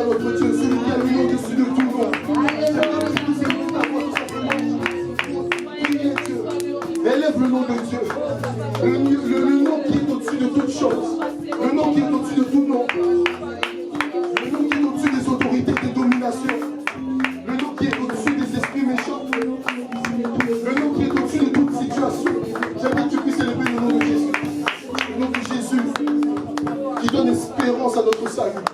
notre Dieu, celui qui a le nom au-dessus de tout nom. Élève le nom de Dieu. Le nom qui est au-dessus de toute chose. Le nom qui est au-dessus de tout nom. Le nom qui est au-dessus des autorités, des dominations. Le nom qui est au-dessus des esprits méchants. Le nom qui est au-dessus de toute situation. J'aimerais que tu puisses élever le nom de Jésus. Le nom de Jésus qui donne espérance à notre salut.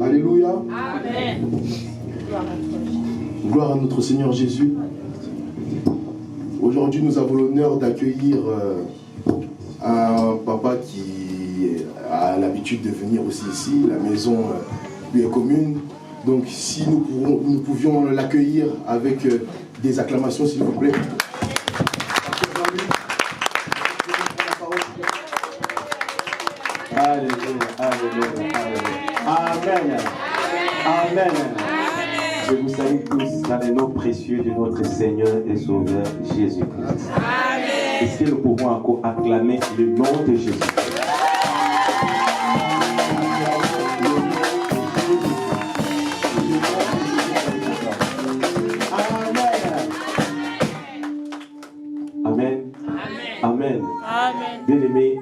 Alléluia. Amen. Gloire à notre Seigneur Jésus. Aujourd'hui, nous avons l'honneur d'accueillir un papa qui a l'habitude de venir aussi ici. La maison lui est commune. Donc, si nous pouvions l'accueillir avec des acclamations, s'il vous plaît. Alléluia, alléluia, alléluia. Amen. Amen. Je vous salue tous dans le nom précieux de notre Seigneur et Sauveur Jésus-Christ. Est-ce que nous pouvons encore acclamer le nom de Jésus? Amen. Amen. Amen. Bien-aimés,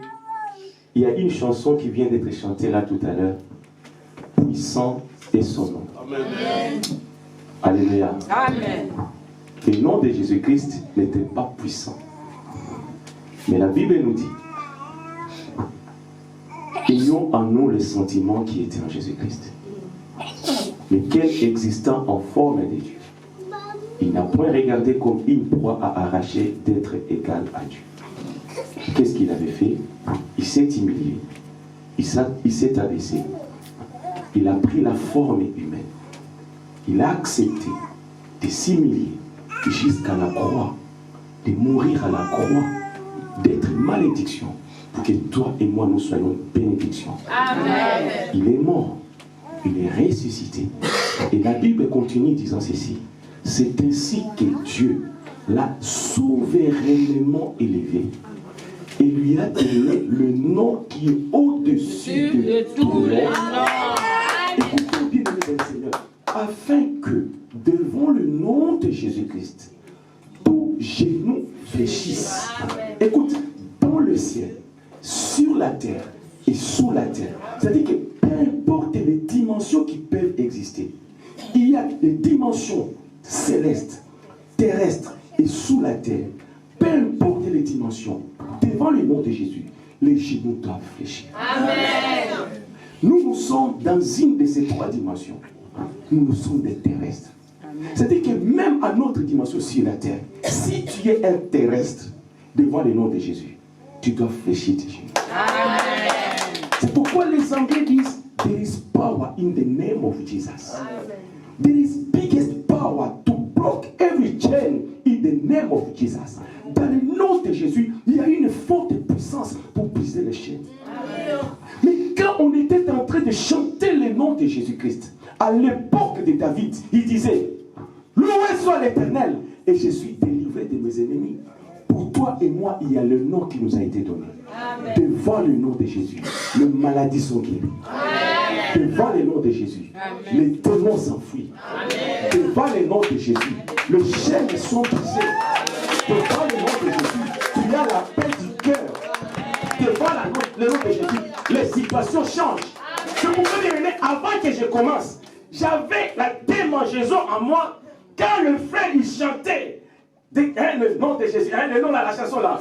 il y a une chanson qui vient d'être chantée là tout à l'heure. Puissant est son nom. Amen. Alléluia. Amen. Le nom de Jésus-Christ n'était pas puissant. Mais la Bible nous dit, ayons en nous le sentiment qui était en Jésus-Christ. Mais quel existant en forme de Dieu. Il n'a point regardé comme une proie à arracher d'être égal à Dieu. Qu'est-ce qu'il avait fait? Il s'est humilié. Il s'est abaissé. Il a pris la forme humaine. Il a accepté de s'humilier jusqu'à la croix, de mourir à la croix, d'être malédiction, pour que toi et moi nous soyons bénédiction. Amen. Il est mort, il est ressuscité. Et la Bible continue disant ceci. C'est ainsi que Dieu l'a souverainement élevé et lui a donné le nom qui est au-dessus de tout nom. Écoutez bien, mes Seigneur, afin que devant le nom de Jésus-Christ, tout genou fléchisse. Écoute, dans le ciel, sur la terre et sous la terre. C'est-à-dire que peu importe les dimensions qui peuvent exister, il y a des dimensions célestes, terrestres et sous la terre. Peu importe les dimensions, devant le nom de Jésus, les genoux doivent fléchir. Amen. Nous sommes dans une de ces trois dimensions. Nous sommes des terrestres. C'est-à-dire que même à notre dimension sur la terre, si tu es un terrestre devant le nom de Jésus, tu dois fléchir tes genoux. Amen. C'est pourquoi les Anglais disent there is power in the name of Jesus. Amen. There is biggest power to block every chain in the name of Jesus. Dans le nom de Jésus, il y a une forte puissance pour briser les chaînes. Amen. Mais quand on était en train de chanter le nom de Jésus-Christ, à l'époque de David, il disait, loué soit l'Éternel, et je suis délivré de mes ennemis. Pour toi et moi, il y a le nom qui nous a été donné. Amen. Devant le nom de Jésus, les maladies sont guéries. Amen. Devant le nom de Jésus, amen, les démons s'enfuient. Devant le nom de Jésus, les chaînes sont brisées. Devant le nom de Jésus, tu as la paix du cœur. Devant le nom de Jésus, les situations changent. Je vous peux dire, avant que je commence, j'avais la démangeaison en moi quand le frère il chantait. Le nom de Jésus, le nom de la chanson là.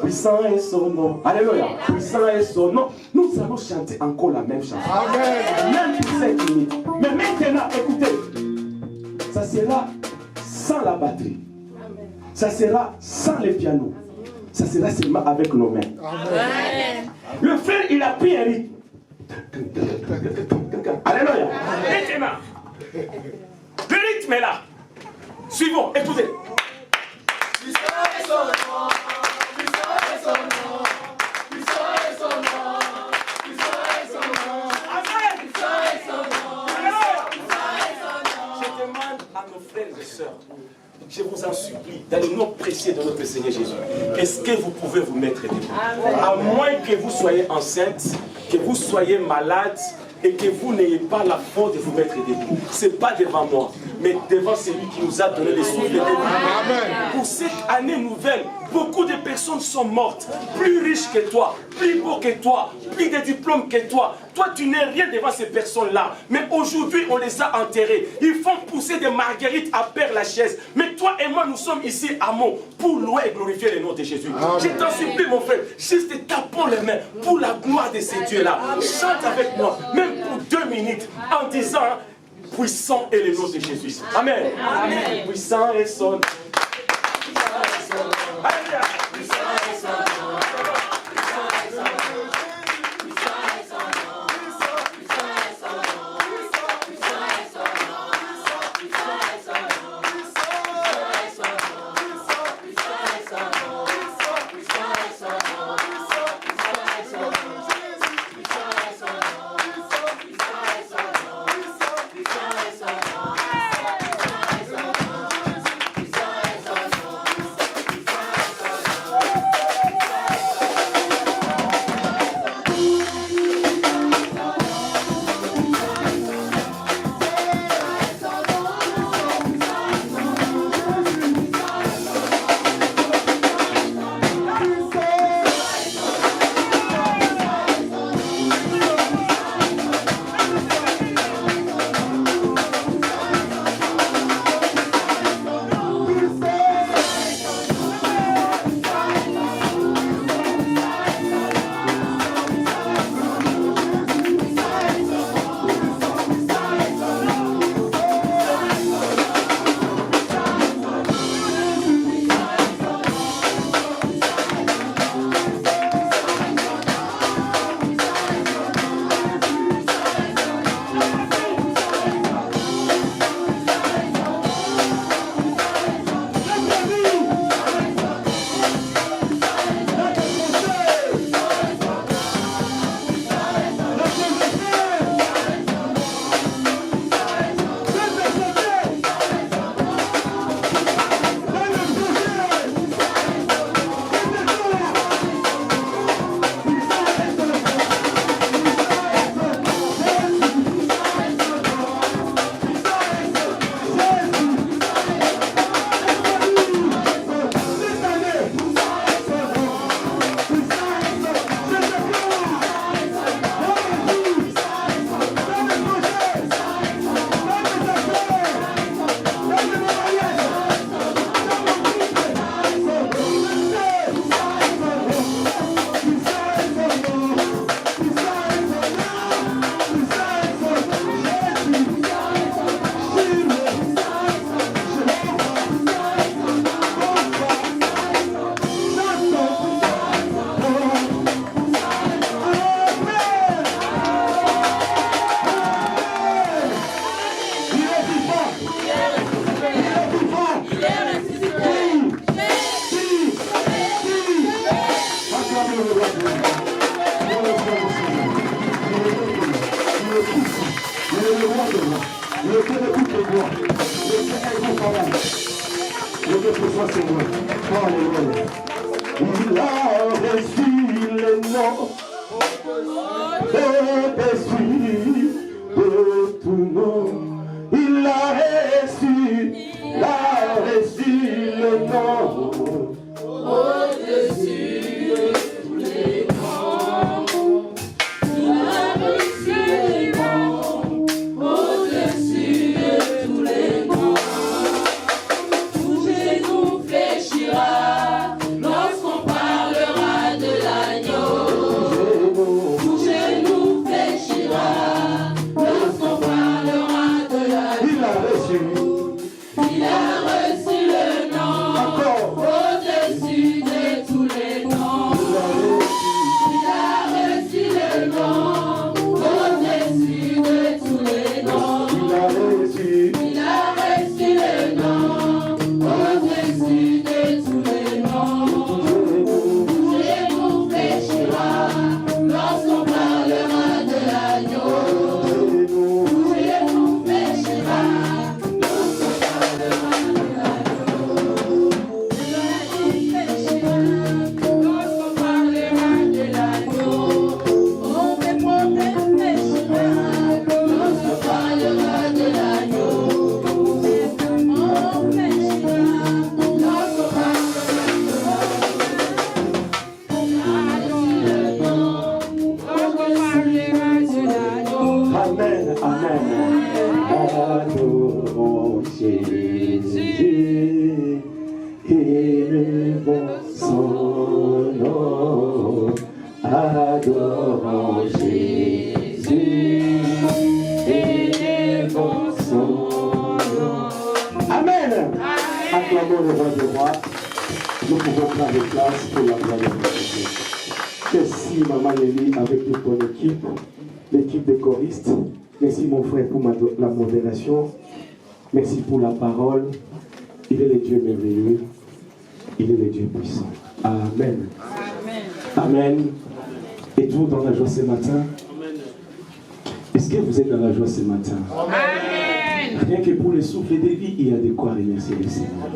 Puissant est son nom. Alléluia. Puissant est son nom. Nous allons chanter encore la même chanson. Amen. Même pour 7 minutes. Mais maintenant, écoutez, ça sera sans la batterie. Ça sera sans le piano. Ça sera seulement avec nos mains. Amen. Le frère, il a pris un rythme. Alléluia. Maintenant, le rythme est là. Suivons, écoutez. Puissant est son nom, puissant est son nom, puissant est son nom, puissant est son nom. Amen. Puissant est son nom, puissant est son nom. Je demande à nos frères et sœurs, je vous en supplie, dans le nom précieux de notre Seigneur Jésus, est-ce que vous pouvez vous mettre debout? À moins que vous soyez enceinte, que vous soyez malade, et que vous n'ayez pas la force de vous mettre debout. Ce n'est pas devant moi, mais devant celui qui nous a donné le souffle de vie. Pour cette année nouvelle, beaucoup de personnes sont mortes, plus riches que toi, plus beaux que toi, plus de diplômes que toi. Toi, tu n'es rien devant ces personnes-là. Mais aujourd'hui, on les a enterrés. Ils font pousser des marguerites à Père-Lachaise. Mais toi et moi, nous sommes ici à Meaux pour louer et glorifier le nom de Jésus. Je t'en supplie, mon frère, juste tapons les mains pour la gloire de ces dieux-là. Chante avec moi, même pour 2 minutes, en disant, puissant est le nom de Jésus. Amen. Amen. Puissant est son nom. Il a reçu le nom au-dessus de tout nom. Il a reçu le nom au-dessus de tous les noms. Il a reçu le nom au-dessus de tous les noms. Tout genou fléchira lorsqu'on parlera de l'agneau. Tout genou fléchira lorsqu'on parlera de l'agneau. Il a reçu le nom élevons son nom, adorons Jésus, élevons son nom. Amen. Acclamons le roi des rois. Nous pouvons prendre place pour la gloire de Dieu. Merci Maman Nelly avec toute ton équipe, l'équipe des choristes. Merci mon frère pour la modération. Merci pour la parole. Il est le Dieu merveilleux. Il est le Dieu puissant. Amen. Amen. Amen. Êtes-vous dans la joie ce matin? Amen. Est-ce que vous êtes dans la joie ce matin? Amen. Rien que pour le souffle de vie, il y a de quoi remercier le Seigneur.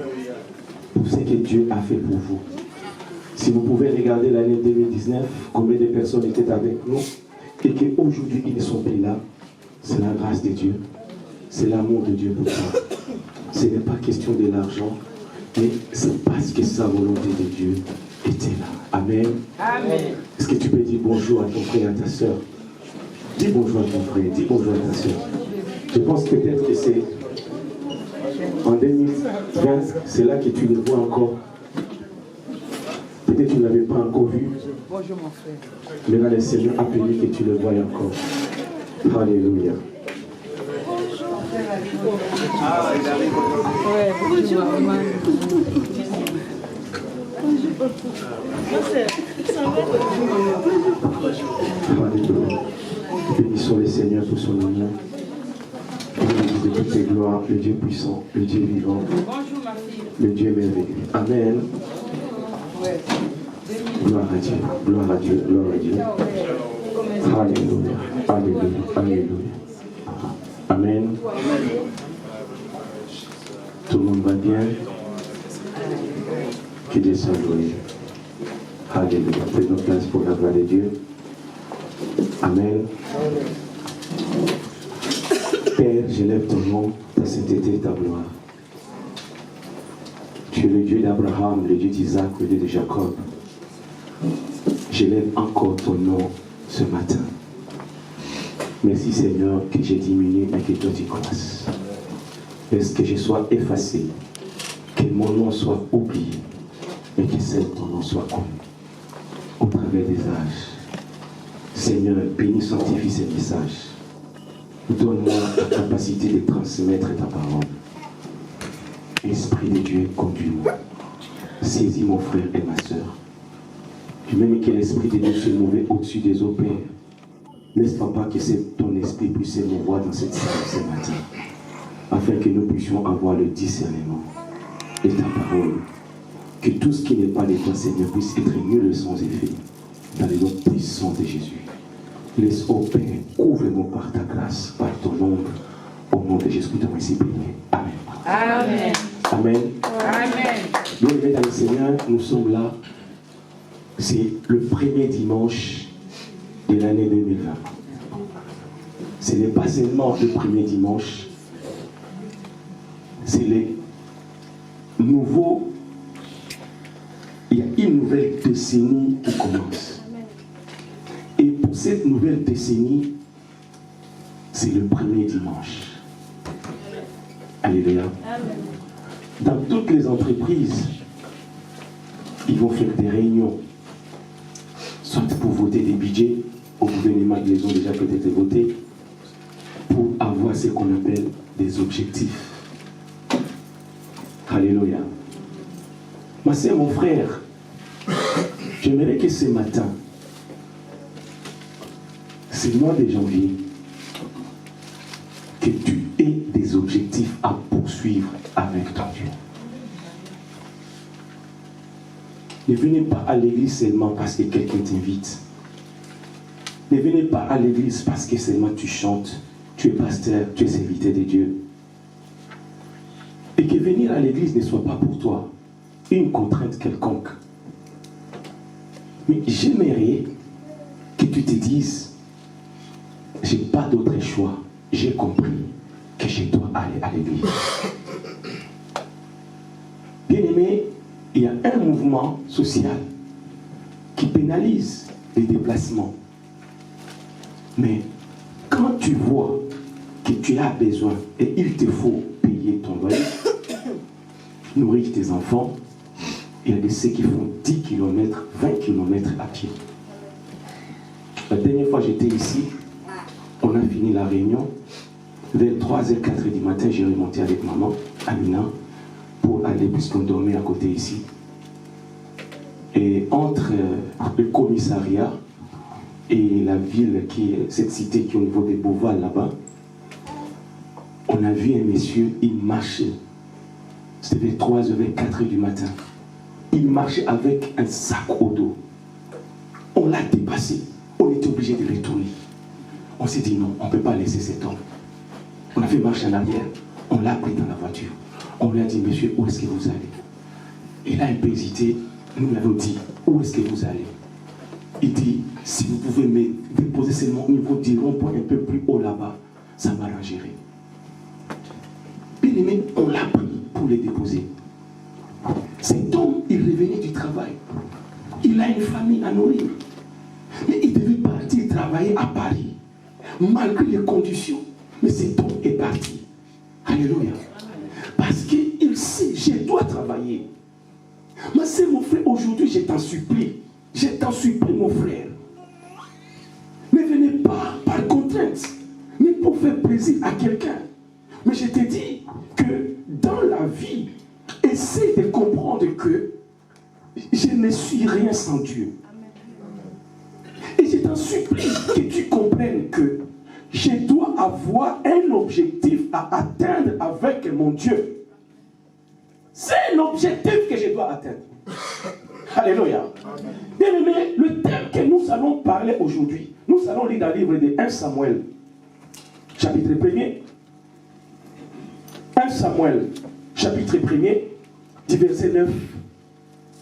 Pour ce que Dieu a fait pour vous. Si vous pouvez regarder l'année 2019, combien de personnes étaient avec nous et qu'aujourd'hui ils ne sont plus là, c'est la grâce de Dieu. C'est l'amour de Dieu pour toi. Ce n'est pas question de l'argent, mais c'est parce que sa volonté de Dieu était là. Amen. Amen. Est-ce que tu peux dire bonjour à ton frère et à ta soeur? Dis bonjour à ton frère, dis bonjour à ta soeur. Je pense peut-être que c'est en 2020, c'est là que tu le vois encore. Peut-être que tu ne l'avais pas encore vu. Bonjour mon frère. Maintenant le Seigneur a permis que tu le vois encore. Alléluia. Ouais, bonjour maman. Alléluia. Bénissons le Seigneur pour son amour. De toutes les gloires, le Dieu puissant, le Dieu vivant, le Dieu merveilleux. Amen. Gloire à Dieu, gloire à Dieu, gloire à Dieu. Alléluia, alléluia, alléluia. Amen. Tout le monde va bien? Que Dieu soit loué. Alléluia. Prenons place pour la gloire de Dieu. Amen. Père, j'élève ton nom, ta sainteté et ta gloire. Tu es le Dieu d'Abraham, le Dieu d'Isaac, le Dieu de Jacob. J'élève encore ton nom ce matin. Merci Seigneur que j'ai diminué et que toi tu croisses. Laisse que je sois effacé, que mon nom soit oublié et que seul ton nom soit connu au travers des âges. Seigneur, bénis, sanctifie ces messages. Donne-moi la capacité de transmettre ta parole. Esprit de Dieu, conduis-moi. Saisis mon frère et ma soeur. Je même que l'Esprit de Dieu se mouve au-dessus des eaux, Père. Laisse, Papa, que ton esprit puisse se mouvoir dans cette salle ce matin, afin que nous puissions avoir le discernement de ta parole. Que tout ce qui n'est pas de toi, Seigneur, puisse être nul sans effet, dans le nom puissant de Jésus. Laisse, ô Père, couvre-moi par ta grâce, par ton ombre, au nom de Jésus, nous ainsi prié. Amen. Amen. Amen. Amen. Bien-aimés dans le Seigneur, nous sommes là. C'est le premier dimanche de l'année 2020. Ce n'est pas seulement le premier dimanche, c'est le nouveau. Il y a une nouvelle décennie qui commence. Et pour cette nouvelle décennie, c'est le premier dimanche. Alléluia. Dans toutes les entreprises, ils vont faire des réunions, soit pour voter des budgets, au gouvernement, ils ont déjà peut-être voté, pour avoir ce qu'on appelle des objectifs. Alléluia. Ma sœur, mon frère, j'aimerais que ce matin, ce mois de janvier, que tu aies des objectifs à poursuivre avec ton Dieu. Ne venez pas à l'église seulement parce que quelqu'un t'invite. Ne venez pas à l'église parce que seulement tu chantes, tu es pasteur, tu es serviteur de Dieu. Et que venir à l'église ne soit pas pour toi une contrainte quelconque. Mais j'aimerais que tu te dises, j'ai pas d'autre choix, j'ai compris que je dois aller à l'église. Bien-aimé, il y a un mouvement social qui pénalise les déplacements. Mais quand tu vois que tu as besoin et il te faut payer ton loyer, nourrir tes enfants, Il y a de ceux qui font 10 km, 20 km à pied. La dernière fois j'étais ici, on a fini la réunion. Vers 3h, 4h du matin, j'ai remonté avec maman, Amina, pour aller, puisqu'on dormait à côté ici. Et entre le commissariat et la ville, cette cité qui est au niveau des Beauval là-bas, on a vu un monsieur, il marchait. C'était vers 3h, vers 4h du matin. Il marchait avec un sac au dos. On l'a dépassé. On était obligé de retourner. On s'est dit non, on ne peut pas laisser cet homme. On a fait marche en arrière. On l'a pris dans la voiture. On lui a dit, monsieur, où est-ce que vous allez? Il a un peu hésité. Nous lui avons dit, où est-ce que vous allez? Il dit, si vous pouvez me déposer seulement au niveau du rond-point un peu plus haut là-bas, ça m'arrangerait. Bien aimé, on l'a pris pour le déposer. Cet homme, il revenait du travail. Il a une famille à nourrir. Mais il devait partir travailler à Paris, malgré les conditions. Mais cet homme est parti. Alléluia. Parce qu'il sait, je dois travailler. Ma sœur, mon frère, aujourd'hui, je t'en supplie. Je t'en supplie, mon frère. Ne venez pas par contrainte, ni pour faire plaisir à quelqu'un. Mais je te dis que dans la vie, essaie de comprendre que je ne suis rien sans Dieu. Et je t'en supplie que tu comprennes que je dois avoir un objectif à atteindre avec mon Dieu. C'est l'objectif que je dois atteindre. Alléluia. Bien aimé, le thème que nous allons parler aujourd'hui, nous allons lire dans le livre de 1 Samuel, chapitre 1er. 1 Samuel, chapitre 1er, du verset 9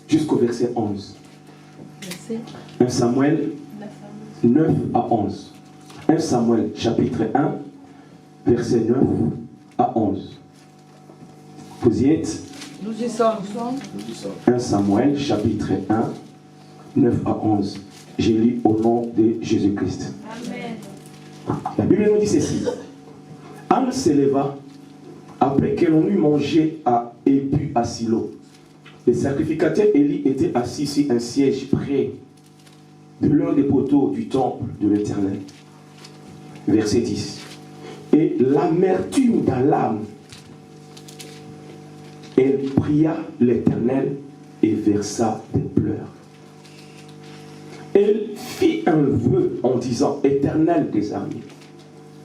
jusqu'au verset 11. 1 Samuel 9 à 11. 1 Samuel, chapitre 1, verset 9 à 11. Vous y êtes? Nous y sommes. 1 Samuel, chapitre 1, 9 à 11. J'ai lu au nom de Jésus-Christ. Amen. La Bible nous dit ceci. Anne se leva après que l'on eut mangé et bu à Silo. Le sacrificateur Élie était assis sur un siège près de l'un des poteaux du temple de l'Éternel. Verset 10. Et l'amertume dans l'âme, elle pria l'Éternel et versa des pleurs. Elle fit un vœu en disant, Éternel des armées,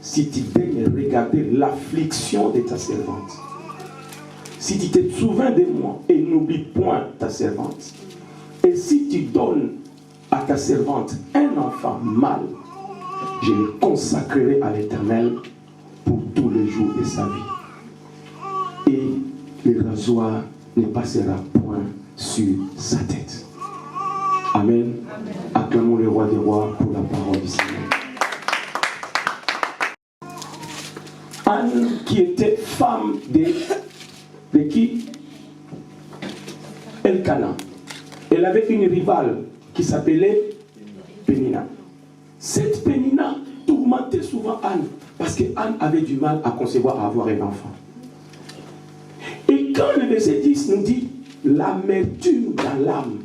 si tu daignes regarder l'affliction de ta servante, si tu te souviens de moi et n'oublie point ta servante, et si tu donnes à ta servante un enfant mâle, je le consacrerai à l'Éternel pour tous les jours de sa vie. Et le rasoir ne passera point sur sa tête. Amen. Amen. Acclamons le roi des rois pour la parole du Seigneur. Anne, qui était femme de qui? Elkana. Elle avait une rivale qui s'appelait Pénina. Cette Pénina tourmentait souvent Anne, parce que Anne avait du mal à concevoir, à avoir un enfant. Et quand le verset 10 nous dit l'amertume dans l'âme,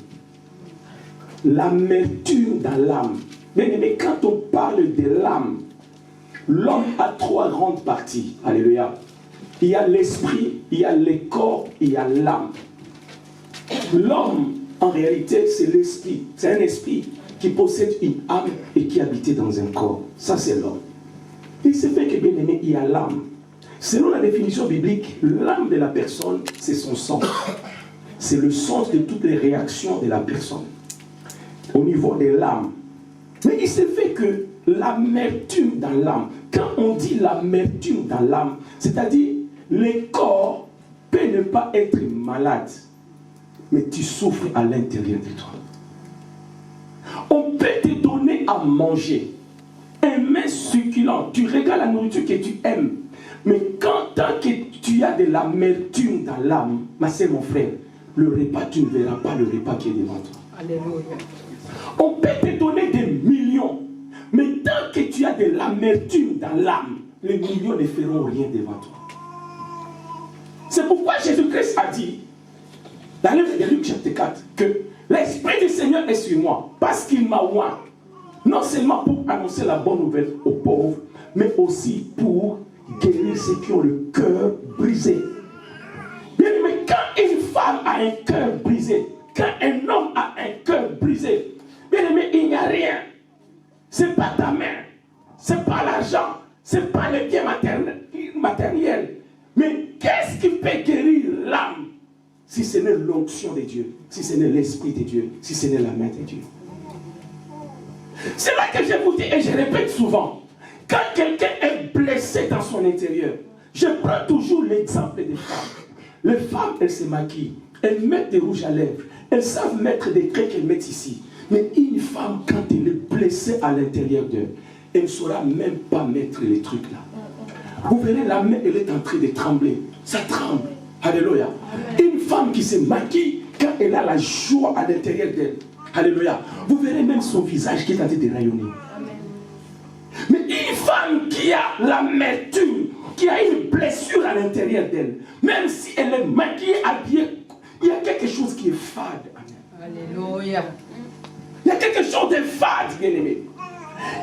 l'amertume dans l'âme. Bien aimé, quand on parle de l'âme, l'homme a trois grandes parties. Alléluia. Il y a l'esprit, il y a le corps, il y a l'âme. L'homme, en réalité, c'est l'esprit. C'est un esprit qui possède une âme et qui habite dans un corps. Ça, c'est l'homme. Il se fait que, bien aimé, il y a l'âme. Selon la définition biblique, l'âme de la personne, c'est son sang. C'est le sens de toutes les réactions de la personne. Au niveau de l'âme. Mais il se fait que l'amertume dans l'âme, quand on dit l'amertume dans l'âme, c'est-à-dire le corps peut ne pas être malade, mais tu souffres à l'intérieur de toi. On peut te donner à manger un mets succulent, tu regardes la nourriture que tu aimes, mais quand tant que tu as de l'amertume dans l'âme, ma sœur, mon frère, le repas, tu ne verras pas le repas qui est devant toi. Alléluia. On peut te donner des millions, mais tant que tu as de l'amertume dans l'âme, les millions ne feront rien devant toi. C'est pourquoi Jésus-Christ a dit, dans le livre de Luc chapitre 4, que l'Esprit du Seigneur est sur moi, parce qu'il m'a oint, non seulement pour annoncer la bonne nouvelle aux pauvres, mais aussi pour guérir ceux qui ont le cœur brisé. Bien, mais quand une femme a un cœur brisé, quand un homme a un cœur brisé, bien aimé, il n'y a rien. Ce n'est pas ta main, ce n'est pas l'argent, ce n'est pas le bien matériel. Mais qu'est-ce qui peut guérir l'âme si ce n'est l'onction de Dieu, si ce n'est l'Esprit de Dieu, si ce n'est la main de Dieu? C'est là que je vous dis et je répète souvent, quand quelqu'un est blessé dans son intérieur, je prends toujours l'exemple des femmes. Les femmes, elles se maquillent, elles mettent des rouges à lèvres, elles savent mettre des craies qu'elles mettent ici. Mais une femme, quand elle est blessée à l'intérieur d'elle, elle ne saura même pas mettre les trucs là. Vous verrez, la main, elle est en train de trembler. Ça tremble. Alléluia. Une femme qui se maquille, quand elle a la joie à l'intérieur d'elle, alléluia, vous verrez même son visage qui est en train de rayonner. Mais une femme qui a l'amertume, qui a une blessure à l'intérieur d'elle, même si elle est maquillée, habillée, il y a quelque chose qui est fade. Alléluia. Il y a quelque chose de fade, bien-aimé.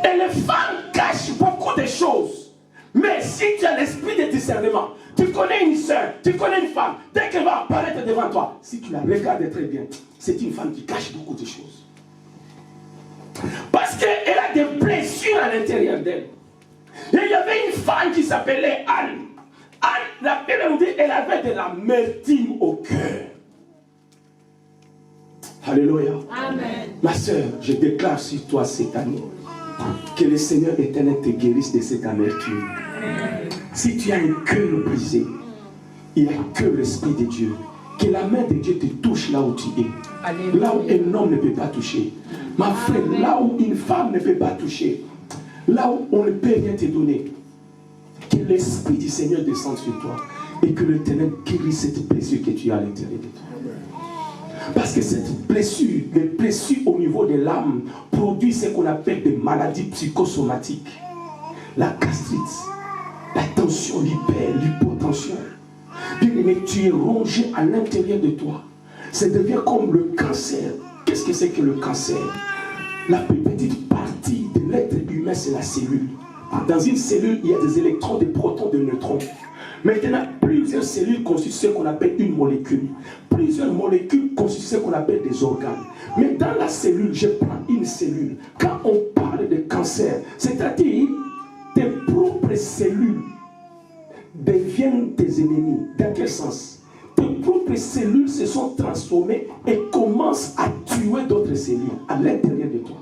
Et les femmes cachent beaucoup de choses. Mais si tu as l'esprit de discernement, tu connais une soeur, tu connais une femme, dès qu'elle va apparaître devant toi, si tu la regardes très bien, c'est une femme qui cache beaucoup de choses. Parce qu'elle a des blessures à l'intérieur d'elle. Et il y avait une femme qui s'appelait Anne. Anne, la Bible nous dit, elle avait de l'amertume au cœur. Alléluia. Amen. Ma soeur, je déclare sur toi cette année que le Seigneur éternel te guérisse de cette amertume. Amen. Si tu as un cœur brisé, il n'y a que l'Esprit de Dieu. Que la main de Dieu te touche là où tu es. Alléluia. Là où un homme ne peut pas toucher. Ma frère, là où une femme ne peut pas toucher. Là où on ne peut rien te donner. Que l'Esprit du Seigneur descende sur toi. Et que l'Éternel guérisse cette blessure que tu as à l'intérieur de toi. Parce que cette blessure, les blessures au niveau de l'âme, produit ce qu'on appelle des maladies psychosomatiques. La gastrite, la tension, l'hypotension. Bien-aimé, tu es rongé à l'intérieur de toi. Ça devient comme le cancer. Qu'est-ce que c'est que le cancer? La plus petite partie de l'être humain, c'est la cellule. Dans une cellule, il y a des électrons, des protons, des neutrons. Maintenant, plusieurs cellules constituent ce qu'on appelle une molécule. Plusieurs molécules constituent ce qu'on appelle des organes. Mais dans la cellule, je prends une cellule. Quand on parle de cancer, c'est-à-dire tes propres cellules deviennent tes ennemis. Dans quel sens? Tes propres cellules se sont transformées et commencent à tuer d'autres cellules à l'intérieur de toi.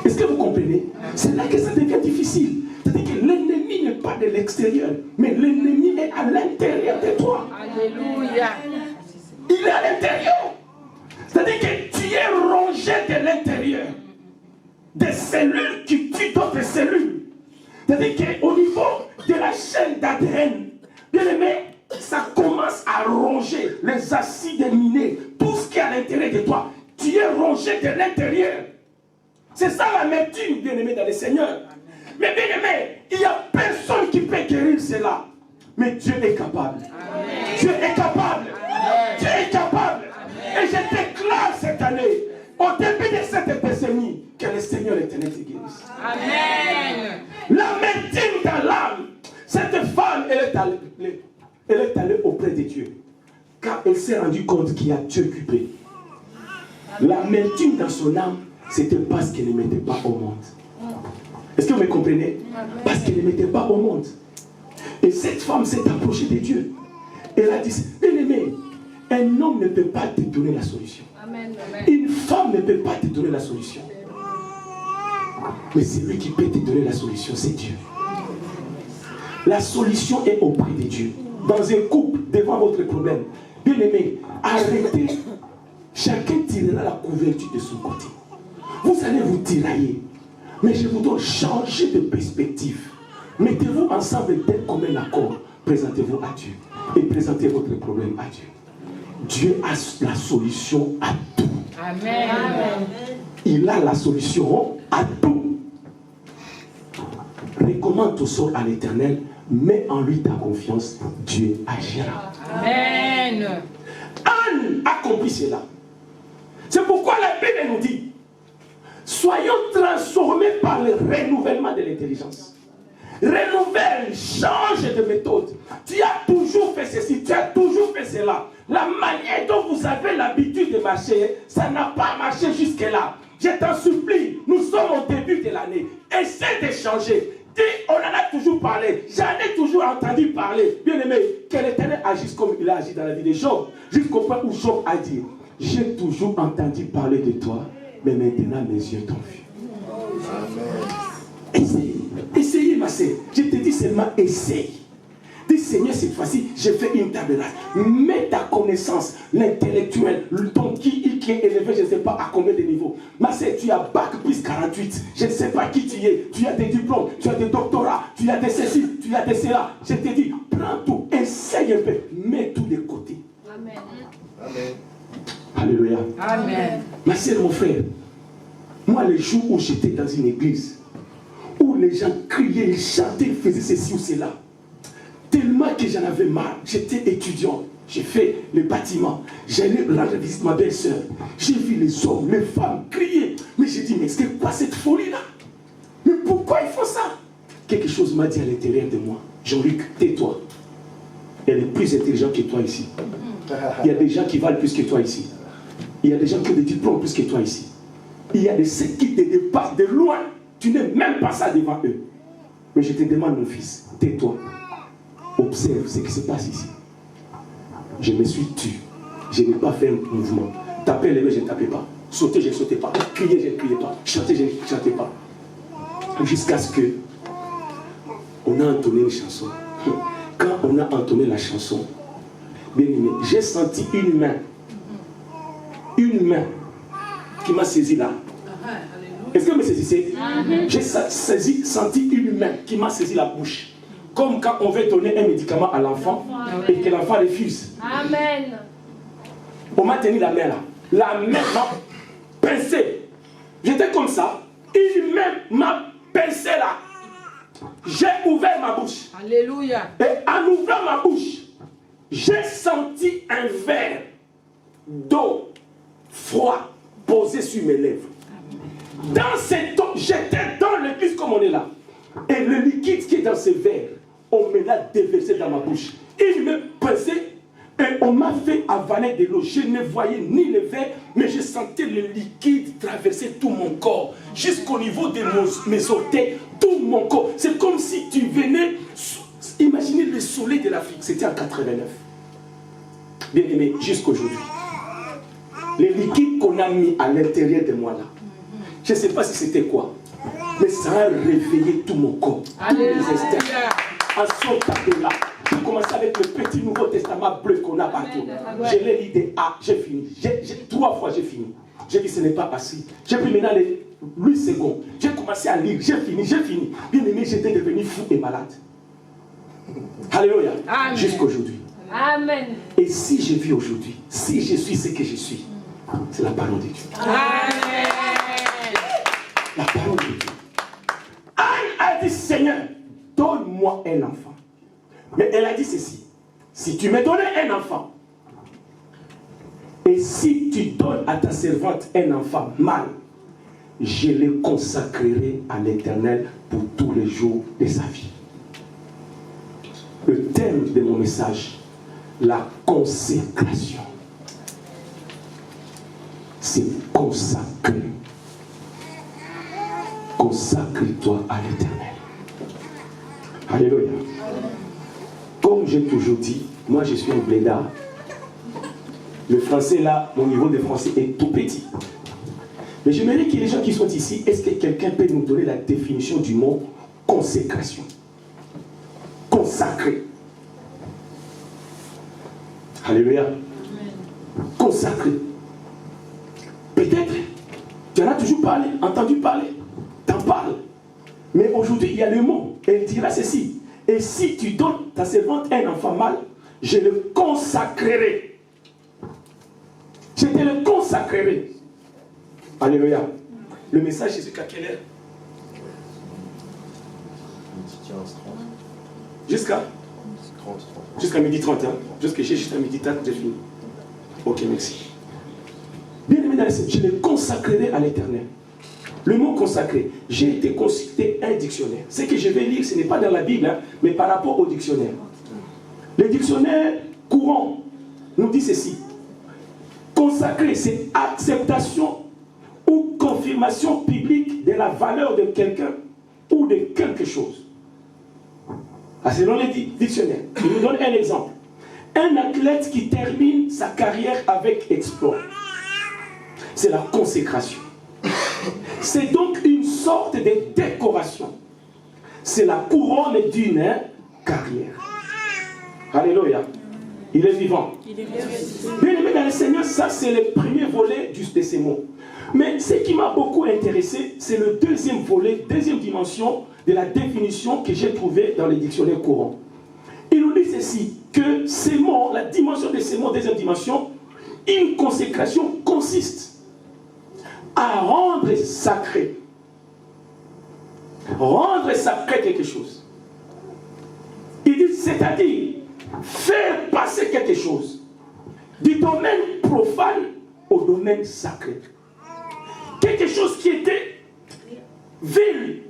Est-ce que vous comprenez? C'est là que ça devient difficile. C'est-à-dire que l'ennemi n'est pas de l'extérieur, mais l'ennemi est à l'intérieur de toi. Alléluia. Il est à l'intérieur. C'est-à-dire que tu es rongé de l'intérieur. Des cellules qui tuent d'autres cellules. C'est-à-dire qu'au niveau de la chaîne d'ADN, bien aimé, ça commence à ronger les acides aminés, tout ce qui est à l'intérieur de toi. Tu es rongé de l'intérieur. C'est ça l'amertume, bien aimé, dans le Seigneur. Mais bien aimé, il n'y a personne qui peut guérir cela. Mais Dieu est capable. Amen. Dieu est capable. Amen. Dieu est capable. Amen. Et je déclare cette année, au début de cette décennie, que le Seigneur éternel te guérisse. Amen. L'amertume dans l'âme. Cette femme, elle est allée auprès de Dieu. Car elle s'est rendue compte qu'il y a Dieu occupé. L'amertume dans son âme, c'était parce qu'elle ne mettait pas au monde. Est-ce que vous me comprenez? Parce qu'elle ne mettait pas au monde. Et cette femme s'est approchée de Dieu. Elle a dit, bien-aimé, un homme ne peut pas te donner la solution. Amen. Une femme ne peut pas te donner la solution. Mais celui qui peut te donner la solution, c'est Dieu. La solution est auprès de Dieu. Dans un couple, devant votre problème, bien-aimé, arrêtez. Chacun tirera la couverture de son côté. Vous allez vous tirailler. Mais je vous dois changer de perspective. Mettez-vous ensemble d'un commun accord. Présentez-vous à Dieu. Et présentez votre problème à Dieu. Dieu a la solution à tout. Amen. Il a la solution à tout. Recommande ton sort à l'Éternel. Mets en lui ta confiance. Dieu agira. Amen. cela. C'est pourquoi la Bible nous dit, soyons transformés par le renouvellement de l'intelligence. Renouvelle, change de méthode. Tu as toujours fait ceci, tu as toujours fait cela. La manière dont vous avez l'habitude de marcher, ça n'a pas marché jusque-là. Je t'en supplie, nous sommes au début de l'année. Essaie de changer. Dis, on en a toujours parlé, j'en ai toujours entendu parler. Bien aimé, que l'Éternel agisse comme il a agi dans la vie de Job. Jusqu'au point où Job a dit, j'ai toujours entendu parler de toi, mais maintenant mes yeux t'ont vu. Essayez, essayez ma sœur. Je te dis seulement essaye. Dis Seigneur, cette fois-ci, j'ai fait une table rase. Mets ta connaissance, l'intellectuel, ton qui est élevé, je ne sais pas à combien de niveaux. Ma sœur, tu as bac plus 48. Je ne sais pas qui tu es. Tu as des diplômes, tu as des doctorats, tu as des ceci, tu as des cela. Je te dis, prends tout, essaye un peu, mets tout de côté. Amen. Amen. Alléluia. Amen. Ma sœur, mon frère, moi, le jour où j'étais dans une église, où les gens criaient, ils chantaient, ils faisaient ceci ou cela, tellement que j'en avais marre. J'étais étudiant, j'ai fait le bâtiment, j'allais rendre visite à ma belle-sœur, j'ai vu les hommes, les femmes crier. Mais j'ai dit, mais c'est quoi cette folie-là? Mais pourquoi ils font ça? Quelque chose m'a dit à l'intérieur de moi, Jean-Luc, tais-toi. Elle est plus intelligente que toi ici. Il y a des gens qui valent plus que toi ici. Il y a des gens qui ont des diplômes plus que toi ici. Il y a des ceux qui te dépassent de loin. Tu n'es même pas ça devant eux. Mais je te demande, mon fils, tais-toi. Observe ce qui se passe ici. Je me suis tu. Je n'ai pas fait un mouvement. Taper les mains, je ne tapais pas. Sauter, je ne sautais pas. Crier, je ne criais pas. Chanter, je ne chantais pas. Jusqu'à ce que on a entonné une chanson. Quand on a entonné la chanson, bien aimé, j'ai senti une main qui m'a saisi là. Est-ce que vous me saisissez? J'ai senti une main qui m'a saisi la bouche. Comme quand on veut donner un médicament à l'enfant et que l'enfant refuse. Amen. On m'a tenu la main là. La main m'a pincé. J'étais comme ça. Une main m'a pincé là. J'ai ouvert ma bouche. Alléluia. Et en ouvrant ma bouche, j'ai senti un verre d'eau froid posé sur mes lèvres. Dans cette eau, j'étais dans l'église comme on est là. Et le liquide qui est dans ce verre, on me l'a déversé dans ma bouche. Il me pesait et on m'a fait avaler de l'eau. Je ne voyais ni le verre, mais je sentais le liquide traverser tout mon corps, jusqu'au niveau de mes orteils, tout mon corps. C'est comme si tu venais, imaginez le soleil de l'Afrique, c'était en 89. Bien aimé, jusqu'aujourd'hui. Les liquides qu'on a mis à l'intérieur de moi là, je ne sais pas si c'était quoi, mais ça a réveillé tout mon corps, tous les instincts. En sortant de là, j'ai commencé avec le petit Nouveau Testament bleu qu'on a partout. Je l'ai lu de A, j'ai fini. 3 fois j'ai fini. J'ai dit ce n'est pas assez. J'ai pris maintenant les 8 secondes. J'ai commencé à lire, j'ai fini. Bien aimé, j'étais devenu fou et malade. Alléluia. Jusqu'aujourd'hui. Amen. Et si je vis aujourd'hui, si je suis ce que je suis, c'est la parole de Dieu. Amen. La parole de Dieu. Anne a dit, Seigneur, donne-moi un enfant. Mais elle a dit ceci. Si tu me donnais un enfant, et si tu donnes à ta servante un enfant mâle, je le consacrerai à l'Éternel pour tous les jours de sa vie. Le thème de mon message, la consécration. C'est consacrer. Consacre-toi à l'Éternel. Alléluia. Comme j'ai toujours dit, moi je suis un blédard. Le français là, mon niveau de français est tout petit. Mais j'aimerais que les gens qui sont ici, est-ce que quelqu'un peut nous donner la définition du mot consécration? Consacrer. Alléluia. Consacrer. Peut-être, tu en as toujours parlé, entendu parler, t'en parles. Mais aujourd'hui, il y a le mot. Elle dira ceci. Et si tu donnes ta servante un enfant mâle, je le consacrerai. Je te le consacrerai. Alléluia. Le message, c'est jusqu'à quelle heure? Jusqu'à 30. Jusqu'à 12h30. Hein? Jusqu'à 12h30, j'ai fini. Ok, merci. dans le Seigneur, je les consacrerai à l'Éternel. Le mot consacré, j'ai été consulter un dictionnaire. Ce que je vais lire, ce n'est pas dans la Bible, hein, mais par rapport au dictionnaire. Le dictionnaire courant nous dit ceci. Consacré, c'est acceptation ou confirmation publique de la valeur de quelqu'un ou de quelque chose. Ah, selon les dictionnaires, il nous donne un exemple. Un athlète qui termine sa carrière avec exploit, c'est la consécration. C'est donc une sorte de décoration. C'est la couronne d'une carrière. Alléluia. Il est vivant. Bien aimé dans le Seigneur, ça c'est le premier volet de ces mots. Mais ce qui m'a beaucoup intéressé, c'est le deuxième volet, deuxième dimension de la définition que j'ai trouvée dans les dictionnaires courants. Il nous dit ceci, que ces mots, la dimension de ces mots, deuxième dimension, une consécration consiste à rendre sacré. Rendre sacré quelque chose. Il dit, c'est-à-dire, faire passer quelque chose du domaine profane au domaine sacré. Quelque chose qui était vil,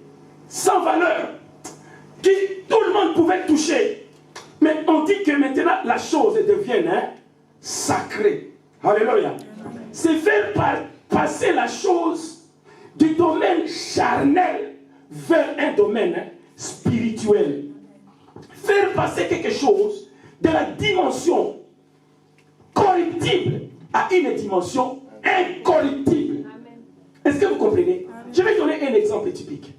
sans valeur, qui tout le monde pouvait toucher. Mais on dit que maintenant la chose devient sacrée. Alléluia. C'est faire passer la chose du domaine charnel vers un domaine spirituel. Faire passer quelque chose de la dimension corruptible à une dimension incorruptible. Est-ce que vous comprenez? Je vais donner un exemple typique.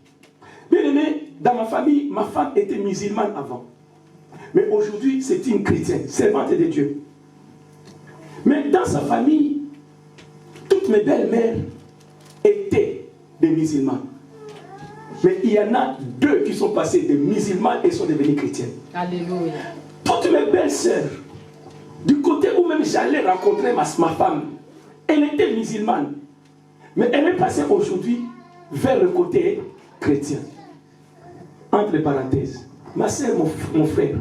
Bien aimé, dans ma famille, ma femme était musulmane avant. Mais aujourd'hui, c'est une chrétienne, servante de Dieu. Mais dans sa famille, toutes mes belles-mères étaient des musulmans. Mais il y en a deux qui sont passées de musulmans et sont devenues chrétiennes. Alléluia. Toutes mes belles-sœurs, du côté où même j'allais rencontrer ma femme, elle était musulmane. Mais elle est passée aujourd'hui vers le côté chrétien. Entre parenthèses, ma sœur, mon frère,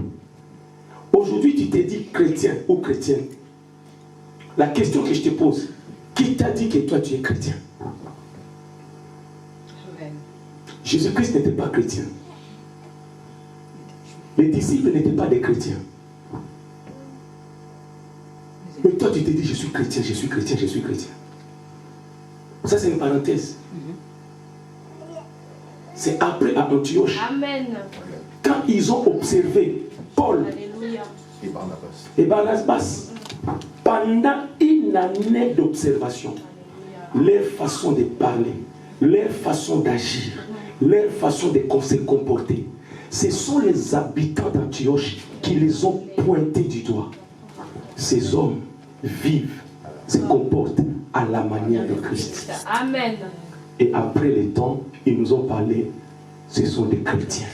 aujourd'hui tu t'es dit chrétien ou chrétienne. La question que je te pose, qui t'a dit que toi tu es chrétien? Jésus-Christ n'était pas chrétien. Les disciples n'étaient pas des chrétiens. Mais toi tu t'es dit je suis chrétien, je suis chrétien, je suis chrétien. Ça c'est une parenthèse. C'est après à Antioche. Amen. Quand ils ont observé Paul et Barnabas, pendant une année d'observation, leur façon de parler, leur façon d'agir, leur façon de se comporter, ce sont les habitants d'Antioche qui les ont pointés du doigt. Ces hommes vivent, se comportent à la manière de Christ. Amen. Et après les temps, ils nous ont parlé, ce sont des chrétiens.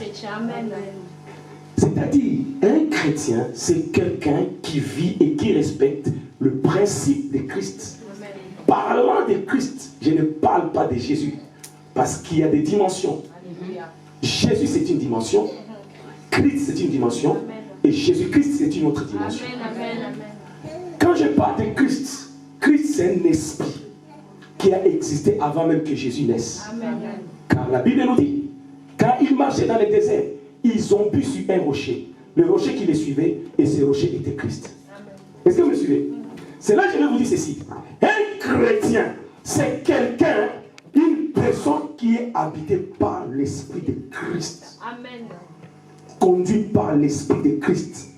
C'est-à-dire, un chrétien, c'est quelqu'un qui vit et qui respecte le principe de Christ. Amen. Parlant de Christ, je ne parle pas de Jésus, parce qu'il y a des dimensions. Alléluia. Jésus, c'est une dimension, Christ, c'est une dimension, amen. Et Jésus-Christ, c'est une autre dimension. Amen, amen. Quand je parle de Christ, Christ, c'est un esprit qui a existé avant même que Jésus naisse. Amen. Car la Bible nous dit, quand ils marchaient dans le désert, ils ont bu sur un rocher. Le rocher qui les suivait, et ce rocher était Christ. Est-ce que vous me suivez? C'est là que je vais vous dire ceci. Un chrétien, c'est quelqu'un, une personne qui est habitée par l'Esprit de Christ. Amen. Conduit par l'Esprit de Christ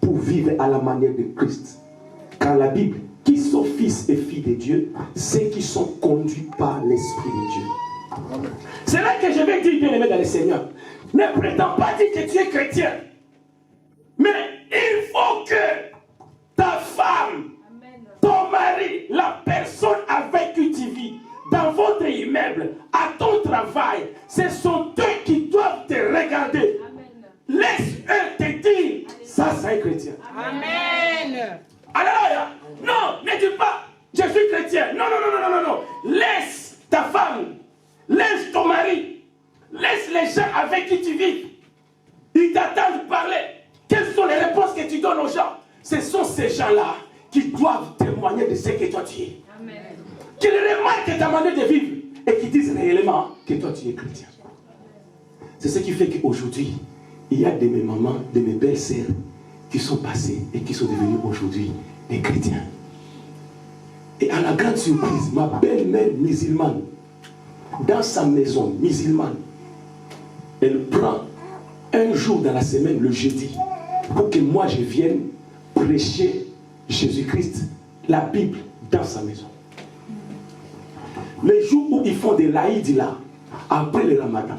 pour vivre à la manière de Christ. Car la Bible, qui sont fils et filles de Dieu, c'est qui sont conduits par l'Esprit de Dieu. Amen. C'est là que je vais dire, bien aimé dans le Seigneur, ne prétends pas dire que tu es chrétien. Mais il faut que ta femme, amen, ton mari, la personne avec qui tu vis, dans votre immeuble, à ton travail, ce sont eux qui doivent te regarder. Amen. Laisse-eux te dire, ça c'est un chrétien. Amen. Alléluia. Non, ne dis pas, je suis chrétien. Non, non, non, non, non, non. Laisse ta femme, laisse ton mari, laisse les gens avec qui tu vis. Ils t'attendent parler. Quelles sont les réponses que tu donnes aux gens? Ce sont ces gens-là qui doivent témoigner de ce que toi tu es. Amen. qu'ils remarquent ta manière de vivre et qu'ils disent réellement que toi tu es chrétien. C'est ce qui fait qu'aujourd'hui, il y a de mes mamans, de mes belles-sœurs qui sont passées et qui sont devenues aujourd'hui des chrétiens. Et à la grande surprise, ma belle-mère musulmane, dans sa maison musulmane, elle prend un jour dans la semaine, le jeudi, pour que moi je vienne prêcher Jésus-Christ, la Bible, dans sa maison. Les jours où ils font des laïds là, après le ramadan,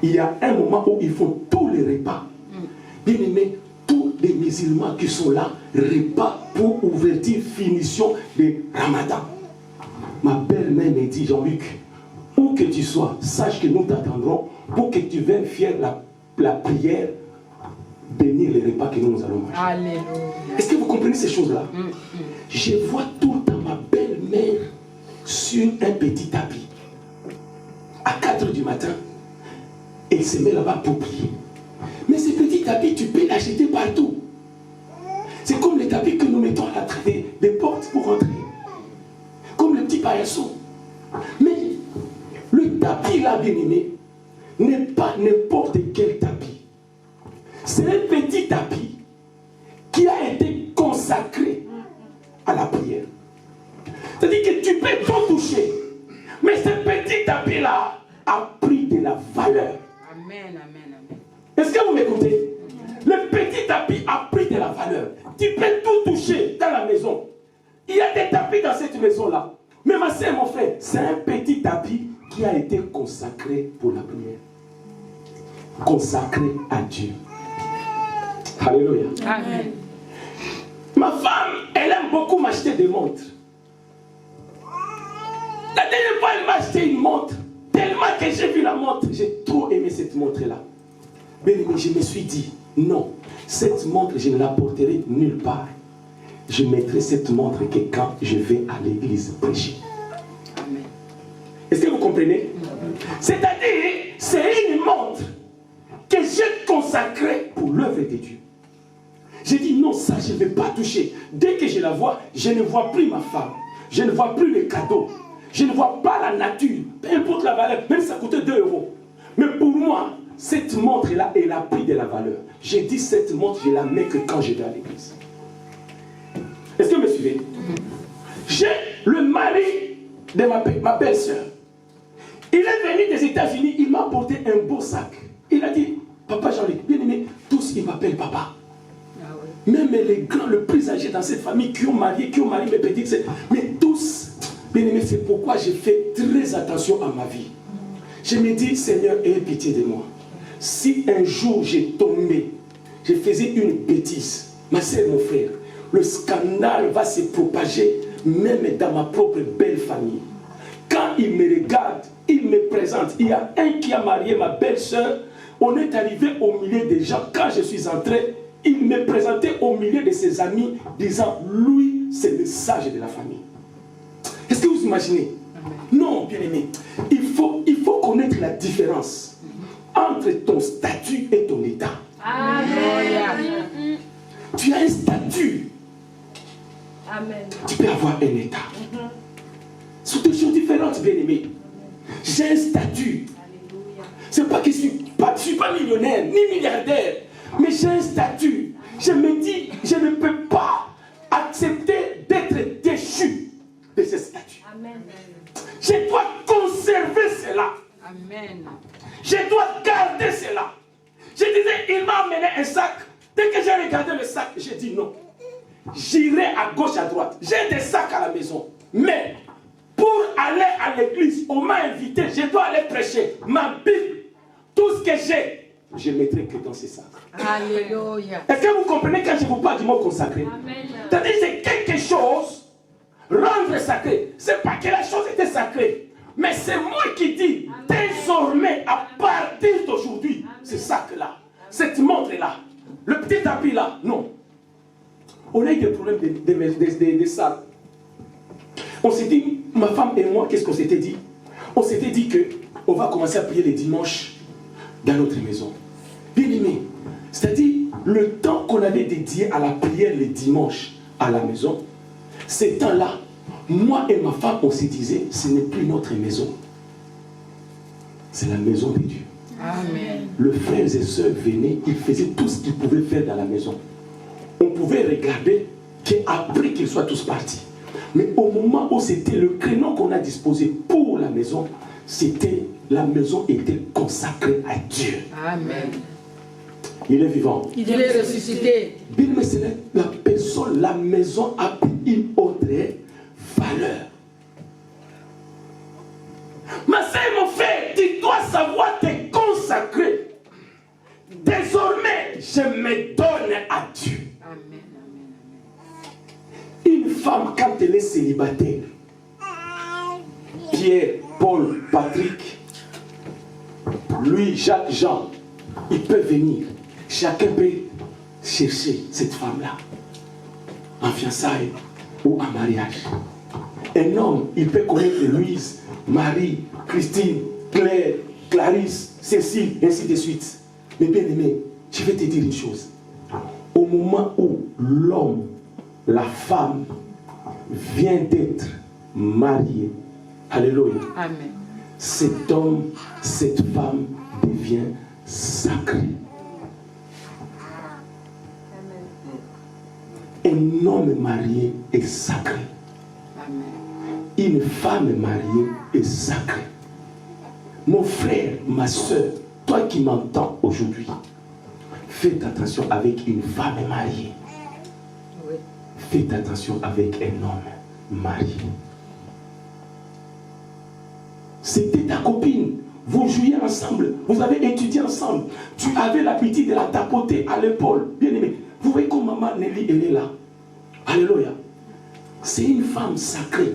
il y a un moment où ils font tous les repas. Bien aimé, tous les musulmans qui sont là, repas pour ouverture, finition de ramadan. Ma belle-mère me dit, Jean-Luc, où que tu sois, sache que nous t'attendrons pour que tu viennes faire la prière, bénir les repas que nous allons manger. Alléluia. Est-ce que vous comprenez ces choses-là? Je vois tout le temps ma belle-mère sur un petit tapis. À 4 h du matin, elle se met là-bas pour prier. Mais ce petit tapis, tu peux l'acheter partout. C'est comme les tapis que nous mettons à l'entrée des portes pour entrer. Comme le petit paillasson. Mais le tapis là, bien aimé, n'est pas n'importe quel tapis. C'est un petit tapis qui a été consacré à la prière. C'est-à-dire que tu peux tout toucher. Mais ce petit tapis-là a pris de la valeur. Amen, amen, amen. Est-ce que vous m'écoutez? Le petit tapis a pris de la valeur. Tu peux tout toucher dans la maison. Il y a des tapis dans cette maison-là. Mais ma soeur, mon frère, c'est un petit tapis qui a été consacré pour la prière. Consacré à Dieu. Alléluia. Amen. Ma femme, elle aime beaucoup m'acheter des montres. La dernière fois, elle m'a acheté une montre. Tellement que j'ai vu la montre, j'ai trop aimé cette montre-là. Mais je me suis dit, non, cette montre, je ne la porterai nulle part. Je mettrai cette montre que quand je vais à l'église prêcher. Amen. Est-ce que vous comprenez? C'est-à-dire, c'est une montre que j'ai consacrée pour l'œuvre de Dieu. J'ai dit, non, ça, je ne vais pas toucher. Dès que je la vois, je ne vois plus ma femme. Je ne vois plus les cadeaux. Je ne vois pas la nature. Peu importe la valeur, même si ça coûtait 2 €. Mais pour moi, cette montre-là, elle a pris de la valeur. J'ai dit, cette montre, je la mets que quand je vais à l'église. Est-ce que vous me suivez? J'ai le mari de ma belle-sœur. Il est venu des États-Unis, il m'a apporté un beau sac. Il a dit, papa Jean-Luc, bien aimé, tous ils m'appellent papa. Même les grands, le plus âgés dans cette famille qui ont marié mes petites sœurs, mais tous, bien aimé, c'est pourquoi j'ai fait très attention à ma vie. Je me dis, Seigneur, aie pitié de moi. Si un jour j'ai tombé, je faisais une bêtise, ma soeur, mon frère, le scandale va se propager même dans ma propre belle famille. Quand il me regarde, il me présente. Il y a un qui a marié ma belle-sœur. On est arrivé au milieu des gens. Quand je suis entré, il me présentait au milieu de ses amis, disant, lui, c'est le sage de la famille. Est-ce que vous imaginez? Non, bien aimé. Il faut connaître la différence entre ton statut et ton état. Amen. Tu as un statut. Amen. Tu peux avoir un état. C'est des choses différentes, bien aimé. J'ai un statut. C'est pas que je suis pas millionnaire, ni milliardaire. Mais j'ai un statut. Je me dis, je ne peux pas accepter d'être déchu de ce statut. Amen. Je dois conserver cela. Amen. Je dois garder cela. Je disais, il m'a amené un sac. Dès que j'ai regardé le sac, j'ai dit non. J'irai à gauche, à droite. J'ai des sacs à la maison. Mais pour aller à l'église, on m'a invité, je dois aller prêcher. Ma Bible, tout ce que j'ai, je ne mettrai que dans ces sacs. Alléluia. Est-ce que vous comprenez quand je vous parle du mot consacré? C'est-à-dire c'est quelque chose, rendre sacré. C'est pas que la chose était sacrée. Mais c'est moi qui dis, désormais, à partir d'aujourd'hui, ce sac-là, cette montre-là, le petit tapis-là, non. On a eu des problèmes de ça. On s'est dit, ma femme et moi, qu'est-ce qu'on s'était dit? On s'était dit qu'on va commencer à prier les dimanches dans notre maison. Bien aimé, c'est-à-dire le temps qu'on avait dédié à la prière les dimanches à la maison, ce temps-là, Moi et ma femme, on se disait, ce n'est plus notre maison. C'est la maison de Dieu. Amen. Les frères et sœurs venaient, ils faisaient tout ce qu'ils pouvaient faire dans la maison. On pouvait regarder qu'après qu'ils soient tous partis. Mais au moment où c'était le créneau qu'on a disposé pour la maison, la maison était consacrée à Dieu. Amen. Il est vivant. Il est ressuscité. Bien, mais c'est la personne, la maison a pris une autre valeur. Ma soeur, mon frère, tu dois savoir te consacrer. Désormais, je me donne à Dieu. Amen. Une femme, quand elle est célibataire, Pierre, Paul, Patrick, lui, Jacques, Jean, ils peuvent venir. Chacun peut chercher cette femme-là en fiançailles ou en mariage. Un homme, il peut connaître Louise, Marie, Christine, Claire, Clarisse, Cécile, ainsi de suite. Mais bien aimé, je vais te dire une chose. Au moment où l'homme, la femme, vient d'être marié, alléluia, Amen. cet homme, cette femme devient sacré. Un homme marié est sacré. Amen. Une femme mariée est sacrée. Mon frère, ma soeur, toi qui m'entends aujourd'hui, faites attention avec une femme mariée. Oui. Faites attention avec un homme marié. C'était ta copine. Vous jouiez ensemble. Vous avez étudié ensemble. Tu avais l'habitude de la tapoter à l'épaule. Bien aimé. Vous voyez comme maman Nelly, elle est là. Alléluia. C'est une femme sacrée.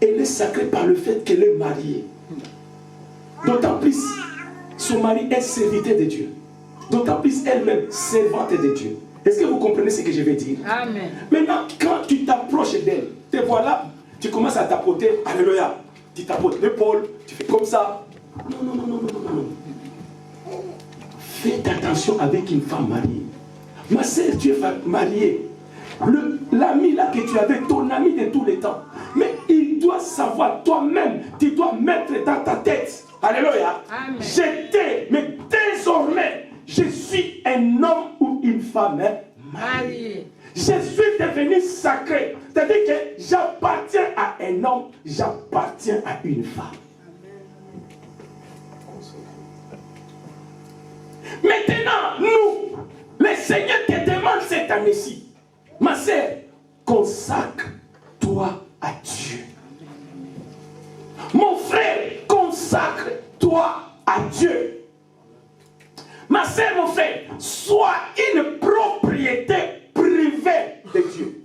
Elle est sacrée par le fait qu'elle est mariée. D'autant plus, son mari est serviteur de Dieu. D'autant plus, elle-même, servante de Dieu. Est-ce que vous comprenez ce que je vais dire? Amen. Maintenant, quand tu t'approches d'elle, te voilà, tu commences à tapoter, alléluia. Tu tapotes l'épaule, tu fais comme ça. Non. Faites attention avec une femme mariée. Ma sœur, tu es mariée. L'ami là que tu avais, ton ami de tous les temps. Mais il doit savoir, toi-même, tu dois mettre dans ta tête. Alléluia. Amen. Mais désormais, je suis un homme ou une femme mariée. Je suis devenu sacré. C'est-à-dire que j'appartiens à un homme, j'appartiens à une femme. Maintenant, nous, le Seigneur te demande cette année-ci, ma sœur, consacre-toi à Dieu. Mon frère, consacre-toi à Dieu. Ma sœur, mon frère, sois une propriété privée de Dieu.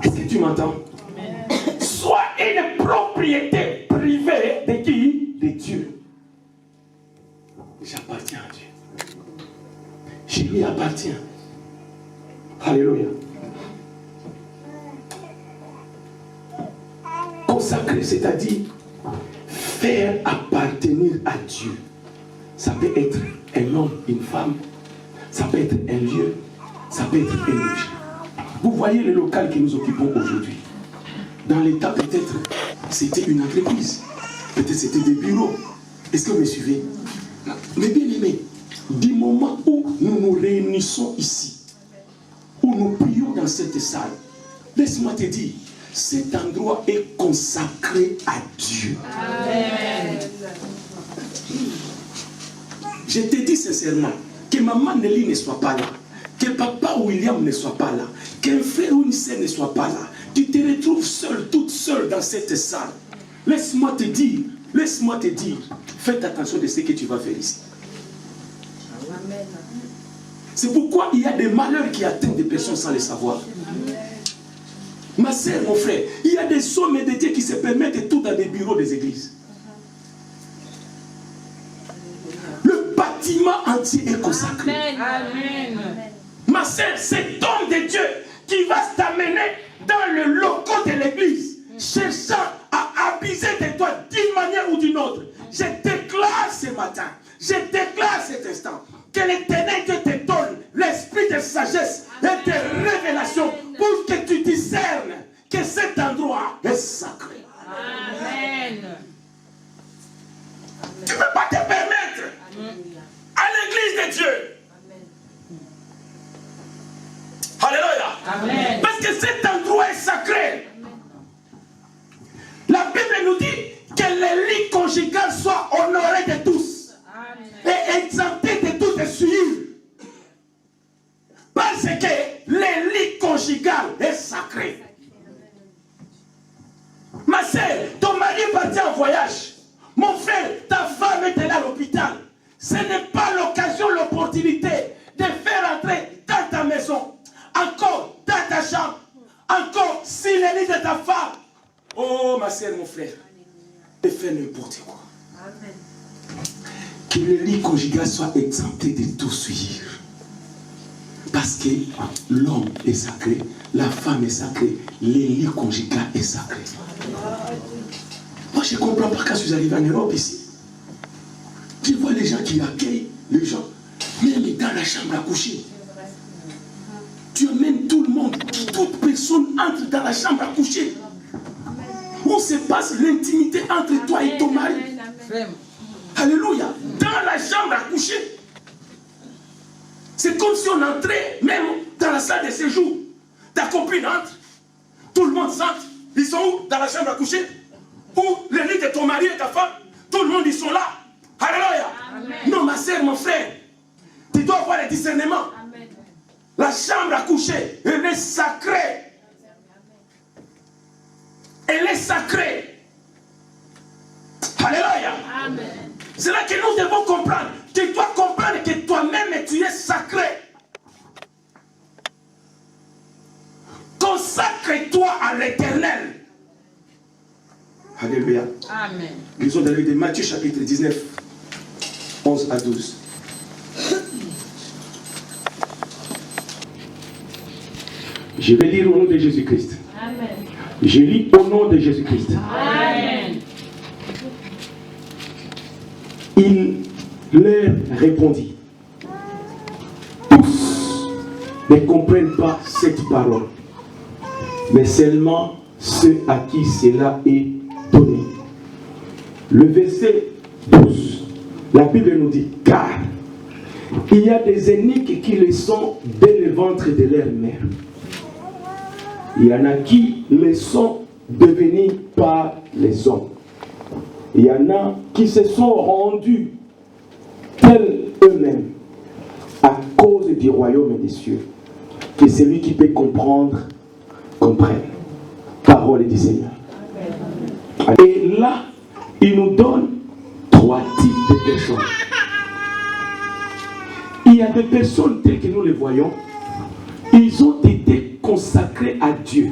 Est-ce que tu m'entends? Sois une propriété privée de qui? De Dieu. J'appartiens à Dieu. Je lui appartiens. Alléluia. Consacrer, c'est-à-dire faire appartenir à Dieu. Ça peut être un homme, une femme, ça peut être un lieu, ça peut être un objet. Vous voyez le local que nous occupons aujourd'hui. Dans l'état, peut-être, c'était une entreprise. Peut-être c'était des bureaux. Est-ce que vous me suivez? Mais bien aimé, du moment où nous nous réunissons ici, où nous prions dans cette salle, laisse-moi te dire, cet endroit est consacré à Dieu. Amen. Je te dis sincèrement, que maman Nelly ne soit pas là, que papa William ne soit pas là, qu'un frère ou une sœur ne soit pas là, tu te retrouves seul, toute seule dans cette salle. Laisse-moi te dire, faites attention de ce que tu vas faire ici. Amen. C'est pourquoi il y a des malheurs qui atteignent des personnes sans le savoir. Ma sœur, mon frère, il y a des hommes et des dieux qui se permettent tout dans des bureaux des églises. Le bâtiment entier est consacré. Amen. Ma sœur, cet homme de Dieu qui va t'amener dans le local de l'église, cherchant à abuser de toi d'une manière ou d'une autre. Je déclare ce matin, je déclare cet instant, que l'Éternel Dieu te donne l'esprit de sagesse Amen. Parce que cet endroit est sacré. La Bible nous dit que les lits conjugales soient honorés de tous. Amen. Et exemptés de toute souillure. Parce que les lits conjugales est sacré. Ma sœur, ton mari est parti en voyage. Mon frère, ta femme est à l'hôpital. Ce n'est pas l'occasion, l'opportunité de faire entrer dans ta maison, encore dans ta chambre, encore si les lits de ta femme. Oh ma sœur, mon frère, ne fais n'importe quoi. Amen. Que le lit conjugal soit exempté de tout souillure. Parce que l'homme est sacré, la femme est sacrée, le lit conjugal est sacré. Moi, je ne comprends pas quand je suis arrivé en Europe ici. Je vois les gens qui accueillent les gens, même dans la chambre à coucher. Tu amènes tout le monde, toute personne entre dans la chambre à coucher. Où se passe l'intimité entre toi et ton mari. Alléluia. Dans la chambre à coucher. C'est comme si on entrait même dans la salle de séjour. Ta copine entre, tout le monde entre. Ils sont où? Dans la chambre à coucher. Ou les lits de ton mari et ta femme. Tout le monde, ils sont là. Alléluia. Amen. Non, ma soeur, mon frère, tu dois avoir le discernement. Amen. La chambre à coucher, elle est sacrée. Elle est sacrée. Alléluia. Amen. C'est là que nous devons comprendre. Tu dois comprendre que toi-même tu es sacré. Consacre-toi à l'Éternel. Alléluia. Amen. Lisons dans le livre de Matthieu chapitre 19, 11 à 12. Je vais lire au nom de Jésus-Christ. Amen. Je lis au nom de Jésus-Christ. Amen. Il leur répondit. Tous ne comprennent pas cette parole, mais seulement ceux à qui cela est donné. Le verset 12, la Bible nous dit, car il y a des eunuques qui le sont dès le ventre de leur mère. Il y en a qui le sont devenus par les hommes. Il y en a qui se sont rendus tels eux-mêmes à cause du royaume des cieux. Que celui qui peut comprendre, comprenne. Parole du Seigneur. Et là, il nous donne 3 types de personnes. Il y a des personnes telles que nous les voyons, ils ont été consacrés à Dieu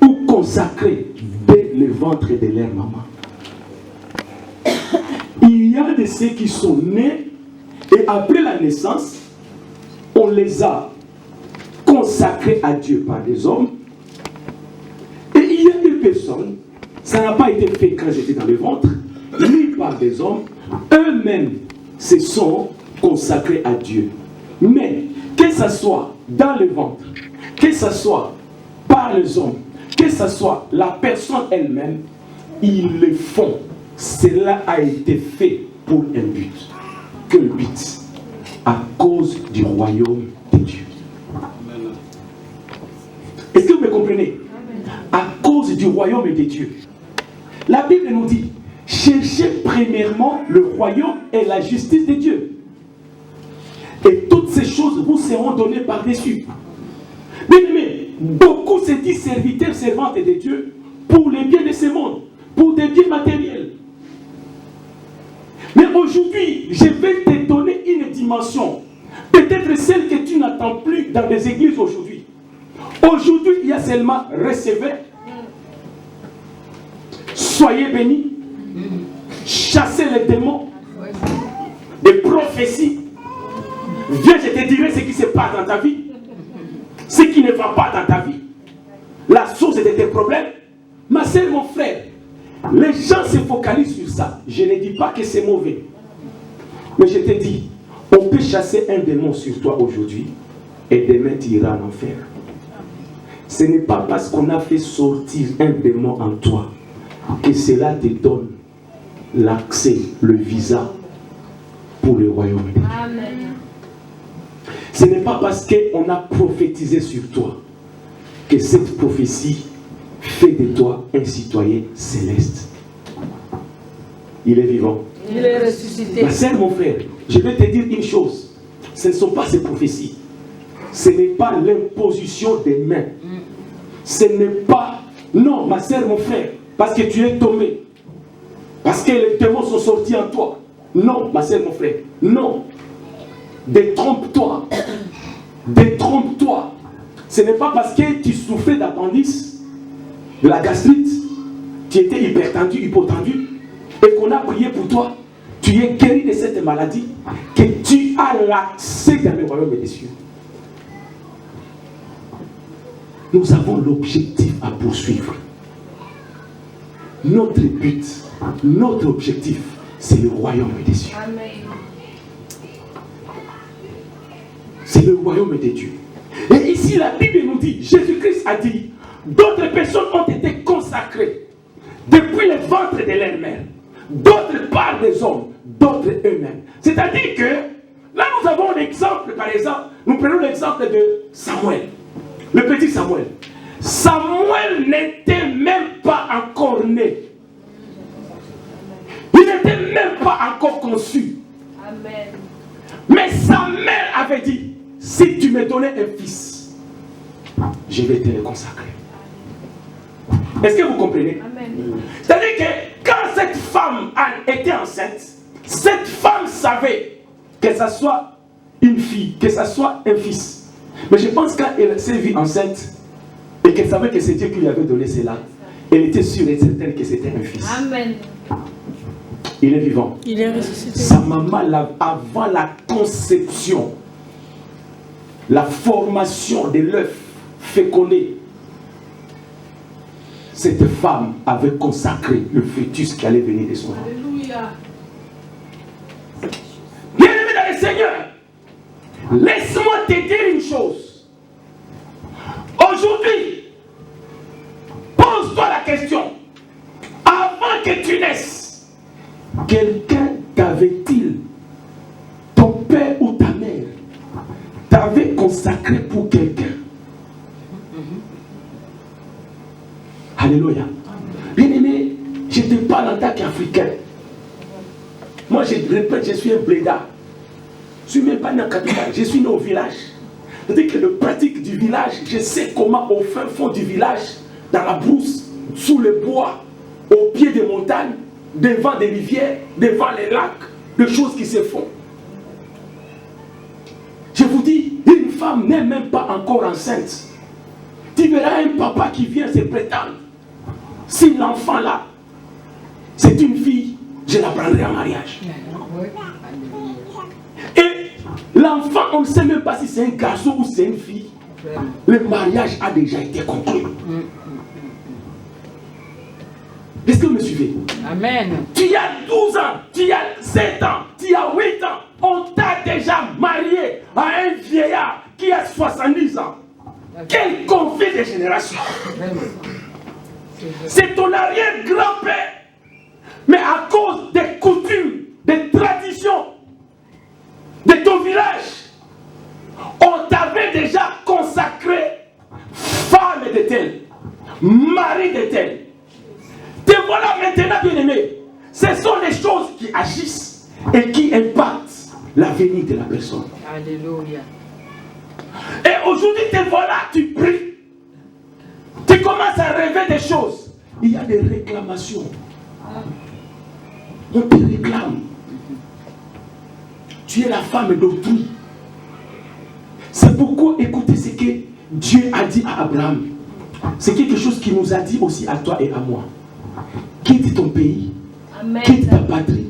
ou consacrés dès le ventre de leur maman. Il y a de ceux qui sont nés et après la naissance, on les a consacrés à Dieu par des hommes. Et il y a des personnes, ça n'a pas été fait quand j'étais dans le ventre, ni par des hommes, eux-mêmes se sont consacrés à Dieu. Mais que ce soit dans le ventre, que ce soit par les hommes, que ce soit la personne elle-même, ils le font. Cela a été fait pour un but. Quel but? À cause du royaume de Dieu. Est-ce que vous me comprenez? À cause du royaume de Dieu. La Bible nous dit, cherchez premièrement le royaume et la justice de Dieu. Et toutes ces choses vous seront données par-dessus. Mais beaucoup se disent serviteurs, servantes de Dieu pour les biens de ce monde, pour des biens matériels. Mais aujourd'hui, je vais te donner une dimension, peut-être celle que tu n'attends plus dans les églises aujourd'hui. Aujourd'hui, il y a seulement recevez, soyez bénis, chassez les démons, des prophéties. Viens, je te dirai ce qui se passe dans ta vie, ce qui ne va pas dans ta vie, la source de tes problèmes. Ma soeur, mon frère, les gens se focalisent sur ça. Je ne dis pas que c'est mauvais. Mais je te dis, on peut chasser un démon sur toi aujourd'hui et demain tu iras en enfer. Ce n'est pas parce qu'on a fait sortir un démon en toi que cela te donne l'accès, le visa pour le royaume de Dieu. Ce n'est pas parce qu'on a prophétisé sur toi que cette prophétie fait de toi un citoyen céleste. Il est vivant. Il est ressuscité. Ma sœur, mon frère, je vais te dire une chose. Ce ne sont pas ces prophéties. Ce n'est pas l'imposition des mains. Ce n'est pas... Non, ma sœur, mon frère, parce que tu es tombé. Parce que les démons sont sortis en toi. Non, ma sœur, mon frère. Non. Détrompe-toi. Détrompe-toi. Ce n'est pas parce que tu souffrais d'appendice, de la gastrite, tu étais hypertendu, hypotendu, et qu'on a prié pour toi, tu es guéri de cette maladie, que tu as l'accès dans le royaume des cieux. Nous avons l'objectif à poursuivre. Notre but, notre objectif, c'est le royaume des cieux. C'est le royaume de Dieu. Et ici, la Bible nous dit, Jésus-Christ a dit, d'autres personnes ont été consacrées depuis le ventre de leur mère. D'autres par des hommes, d'autres eux-mêmes. C'est-à-dire que, là nous avons un exemple, par exemple, nous prenons l'exemple de Samuel, le petit Samuel. Samuel n'était même pas encore né. Il n'était même pas encore conçu. Amen. Mais sa mère avait dit, si tu me donnais un fils, je vais te le consacrer. Est-ce que vous comprenez? Amen. C'est-à-dire que quand cette femme était enceinte, cette femme savait que ce soit une fille, que ce soit un fils. Mais je pense qu'elle s'est vue enceinte et qu'elle savait que c'est Dieu qui lui avait donné cela, elle était sûre et certaine que c'était un fils. Amen. Il est vivant. Il est ressuscité. Sa maman, avant la conception, la formation de l'œuf fécondé, cette femme avait consacré le fœtus qui allait venir de son ventre. Alléluia. Bien-aimé dans le Seigneur, laisse-moi te dire une chose. Aujourd'hui, pose-toi la question. Avant que tu naisses, quelqu'un t'avait-il, ton père ou ta mère, t'avait consacré pour quelqu'un? Alléluia. Bien-aimé, je te parle en tant qu'Africain. Moi, je répète, je suis un blédard. Je ne suis même pas né en capitale, je suis né au village. C'est-à-dire que le pratique du village, je sais comment au fin fond du village, dans la brousse, sous le bois, au pied des montagnes, devant des rivières, devant les lacs, des choses qui se font. Je vous dis, une femme n'est même pas encore enceinte. Tu verras un papa qui vient se prétendre. Si l'enfant là, c'est une fille, je la prendrai en mariage. Et l'enfant, on ne sait même pas si c'est un garçon ou c'est une fille. Le mariage a déjà été conclu. Est-ce que vous me suivez? Amen. Tu as 12 ans, tu as 7 ans, tu as 8 ans. On t'a déjà marié à un vieillard qui a 70 ans. Quel conflit de génération! C'est ton arrière-grand-père. Mais à cause des coutumes, des traditions de ton village, on t'avait déjà consacré femme de tel, mari de tel. Te voilà maintenant, bien-aimé. Ce sont les choses qui agissent et qui impactent l'avenir de la personne. Alléluia. Et aujourd'hui, te voilà, tu pries. Tu commences à rêver des choses. Il y a des réclamations. On te réclame. Tu es la femme d'autrui. C'est pourquoi écoutez ce que Dieu a dit à Abraham. C'est quelque chose qu'il nous a dit aussi à toi et à moi. Quitte ton pays. Amen. Quitte ta patrie.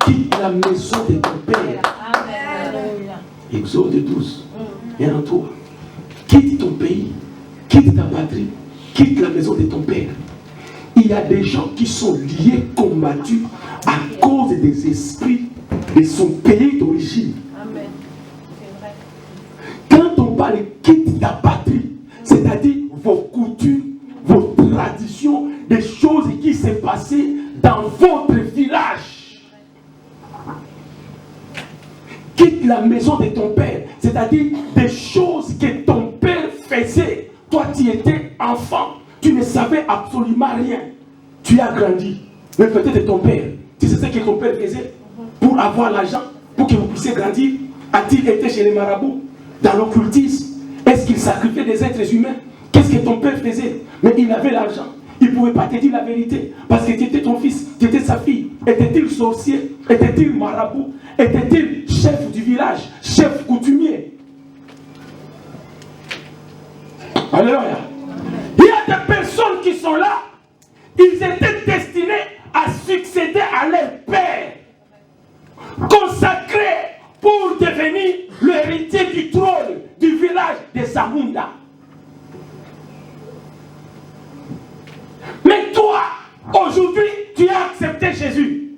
Quitte la maison de ton père. Amen. Exode 12. Et en toi. Quitte ton pays. Quitte ta patrie. Quitte la maison de ton père. Il y a des gens qui sont liés, combattus à cause des esprits de son pays d'origine. Amen. C'est vrai. Quand on parle quitte ta patrie, c'est-à-dire vos coutumes, vos traditions, des choses qui s'est passées dans votre village. Quitte la maison de ton père, c'est-à-dire tu étais enfant, tu ne savais absolument rien. Tu as grandi. Mais peut-être ton père, tu sais ce que ton père faisait pour avoir l'argent, pour que vous puissiez grandir. A-t-il été chez les marabouts, dans l'occultisme? Est-ce qu'il sacrifiait des êtres humains? Qu'est-ce que ton père faisait? Mais il avait l'argent. Il ne pouvait pas te dire la vérité. Parce que tu étais ton fils, tu étais sa fille. Était-il sorcier? Était-il marabout? Était-il chef du village? Chef coutumier? Alléluia. Il y a des personnes qui sont là. Ils étaient destinés à succéder à leur père. Consacrés pour devenir l'héritier du trône du village de Zamunda. Mais toi, aujourd'hui, tu as accepté Jésus.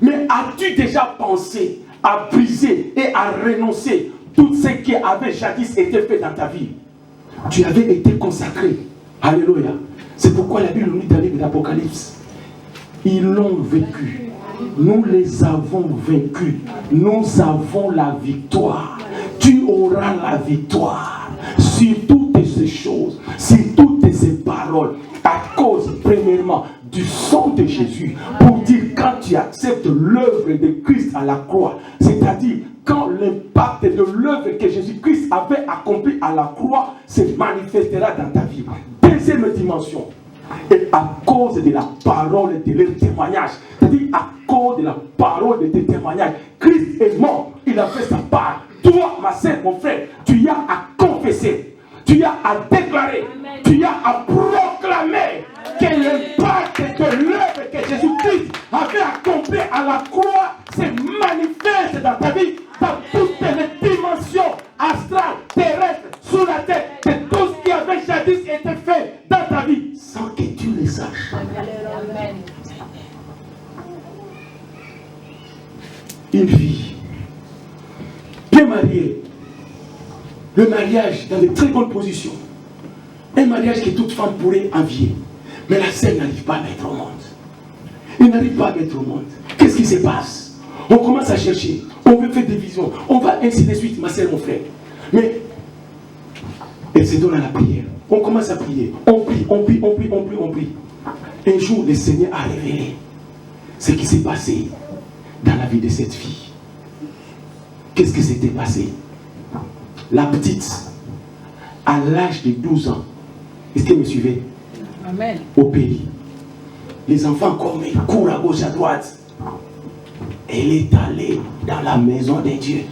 Mais as-tu déjà pensé à briser et à renoncer tout ce qui avait jadis été fait dans ta vie? Tu avais été consacré. Alléluia. C'est pourquoi la Bible nous dit dans le livre d'Apocalypse, ils l'ont vécu. Nous les avons vaincus. Nous avons la victoire. Tu auras la victoire sur toutes ces choses, sur toutes ces paroles, à cause, premièrement, du sang de Jésus. Pour dire, quand tu acceptes l'œuvre de Christ à la croix, c'est-à-dire quand l'impact de l'œuvre que Jésus-Christ avait accomplie à la croix se manifestera dans ta vie. Deuxième dimension. Et à cause de la parole de leur témoignage, c'est-à-dire à cause de la parole de tes témoignages, Christ est mort, il a fait sa part. Toi, ma sœur, mon frère, tu as à confesser, tu as à déclarer, tu as à proclamer que l'impact de l'œuvre que Jésus-Christ avait accompli à la croix se manifeste dans ta vie, dans toutes les dimensions astrales, terrestres, sous la tête, de tout ce qui avait jadis été fait dans ta vie, sans que tu le saches. Amen. Une fille bien mariée, le mariage dans de très bonnes positions, un mariage que toute femme pourrait envier, mais la scène n'arrive pas à mettre au monde. Il n'arrive pas à mettre au monde. Qu'est-ce qui se passe? On commence à chercher, on veut faire des visions, on va ainsi de suite, ma soeur, mon frère. Mais elle se donne à la prière. On commence à prier, on prie, on prie, on prie, on prie, on prie. Un jour, le Seigneur a révélé ce qui s'est passé dans la vie de cette fille. Qu'est-ce qui s'était passé? La petite, à l'âge de 12 ans, est-ce que vous me suivez? Amen. Au pays, les enfants comme ils courent à gauche à droite. Elle est allée dans la maison de Dieu.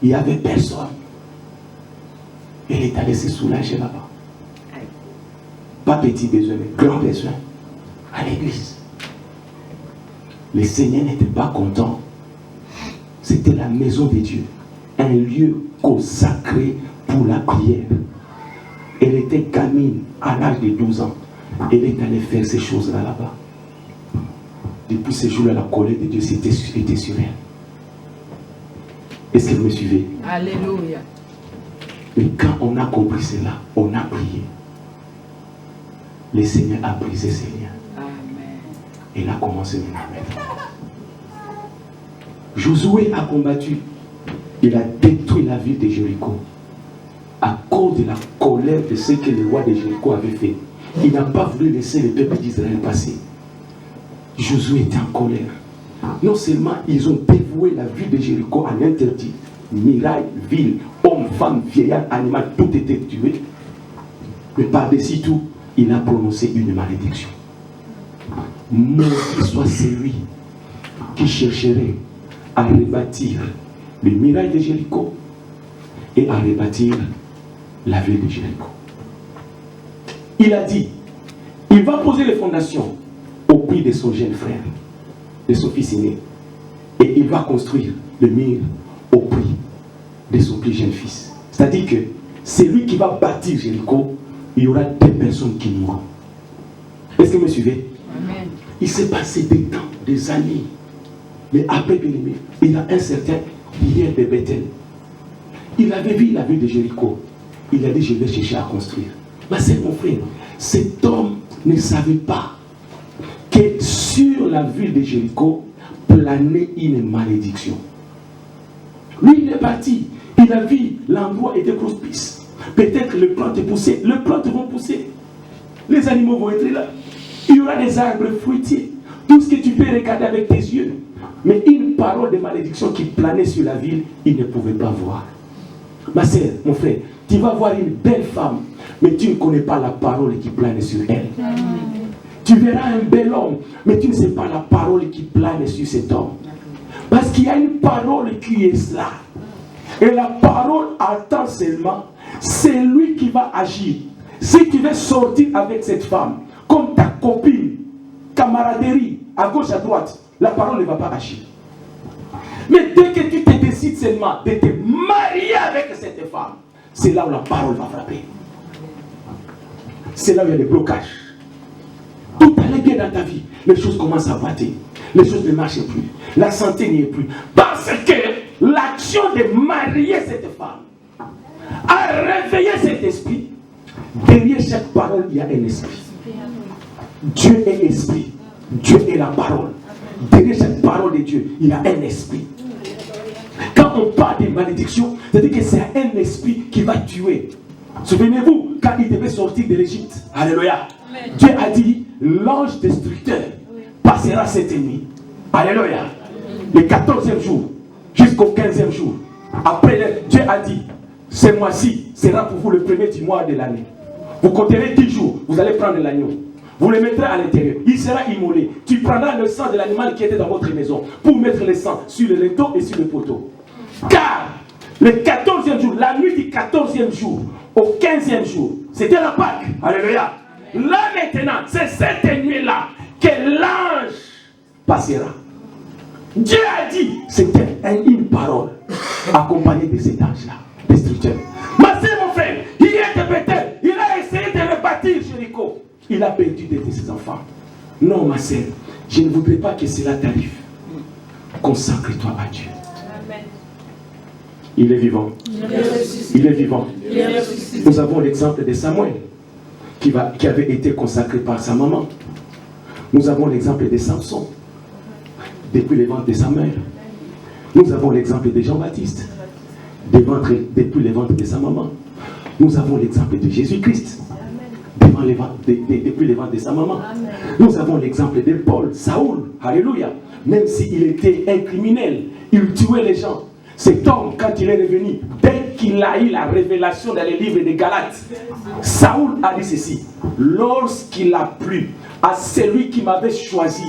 Il n'y avait personne. Elle est allée se soulager là-bas. Pas petit besoin, mais grand besoin. À l'église. Le Seigneur n'était pas content. C'était la maison de Dieu. Un lieu consacré pour la prière. Elle était gamine à l'âge de 12 ans. Elle est allée faire ces choses-là là-bas. Depuis ce jour-là, la colère de Dieu était sur elle. Est-ce que vous me suivez? Alléluia. Mais quand on a compris cela, on a prié. Le Seigneur a brisé ses liens. Amen. Et il a commencé maintenant. Josué a combattu. Il a détruit la ville de Jéricho. À cause de la colère de ce que le roi de Jéricho avait fait. Il n'a pas voulu laisser le peuple d'Israël passer. Josué était en colère. Non seulement ils ont dévoué la ville de Jéricho à l'interdit, murailles, villes, hommes, femmes, vieillards, animaux, tout était tué. Mais par-dessus tout, il a prononcé une malédiction. Maudit soit celui qui chercherait à rebâtir les murailles de Jéricho et à rebâtir la ville de Jéricho. Il a dit, il va poser les fondations au prix de son jeune frère, de son fils aîné. Et il va construire le mur au prix de son plus jeune fils. C'est-à-dire que c'est lui qui va bâtir Jéricho, il y aura des personnes qui mourront. Est-ce que vous me suivez? Amen. Il s'est passé des temps, des années. Mais après, bien aimé, il a un certain Pierre de Bethel. Il avait vu la ville de Jéricho. Il a dit, je vais chercher à construire. Mais c'est mon frère. Cet homme ne savait pas que sur la ville de Jéricho planait une malédiction. Lui, il est parti. Il a vu l'endroit était propice. Peut-être les plantes vont pousser. Les animaux vont être là. Il y aura des arbres fruitiers. Tout ce que tu peux regarder avec tes yeux. Mais une parole de malédiction qui planait sur la ville, il ne pouvait pas voir. Ma sœur, mon frère, tu vas voir une belle femme, mais tu ne connais pas la parole qui plane sur elle. Tu verras un bel homme, mais tu ne sais pas la parole qui plane sur cet homme. Parce qu'il y a une parole qui est là. Et la parole attend seulement. C'est lui qui va agir. Si tu veux sortir avec cette femme, comme ta copine, camaraderie, à gauche, à droite, la parole ne va pas agir. Mais dès que tu te décides seulement de te marier avec cette femme, c'est là où la parole va frapper. C'est là où il y a des blocages. Tout allait bien dans ta vie. Les choses commencent à boiter. Les choses ne marchent plus. La santé n'y est plus. Parce que l'action de marier cette femme a réveillé cet esprit. Derrière chaque parole, il y a un esprit. Dieu est esprit. Dieu est la parole. Derrière chaque parole de Dieu, il y a un esprit. Quand on parle de malédiction, c'est-à-dire que c'est un esprit qui va tuer. Souvenez-vous, quand il devait sortir de l'Égypte, alléluia, Dieu a dit, l'ange destructeur passera cette nuit. Alléluia. Le 14e jour, jusqu'au 15e jour. Après, Dieu a dit, ce mois-ci sera pour vous le premier du mois de l'année. Vous compterez 10 jours, vous allez prendre l'agneau. Vous le mettrez à l'intérieur. Il sera immolé. Tu prendras le sang de l'animal qui était dans votre maison pour mettre le sang sur le linteau et sur le poteau. Car le 14e jour, la nuit du 14e jour au 15e jour, c'était la Pâque. Alléluia. Là maintenant, c'est cette nuit-là que l'ange passera. Dieu a dit, c'était une parole accompagnée de cet ange-là, destructeur. Ma soeur, mon frère, il était peut-être, il a essayé de rebâtir Jéricho. Il a perdu de ses enfants. Non, ma sœur, je ne voudrais pas que cela t'arrive. Consacre-toi à Dieu. Amen. Il est vivant. Il est vivant. Nous avons l'exemple de Samuel qui avait été consacré par sa maman. Nous avons l'exemple de Samson depuis le ventre de sa mère. Nous avons l'exemple de Jean-Baptiste depuis le ventre de sa maman. Nous avons l'exemple de Jésus-Christ depuis le ventre de sa maman. Amen. Nous avons l'exemple de Paul, Saoul, alléluia. Même s'il était un criminel, il tuait les gens. Cet homme, quand il est revenu, dès qu'il a eu la révélation dans les livres de Galates, Saoul a dit ceci: lorsqu'il a plu à celui qui m'avait choisi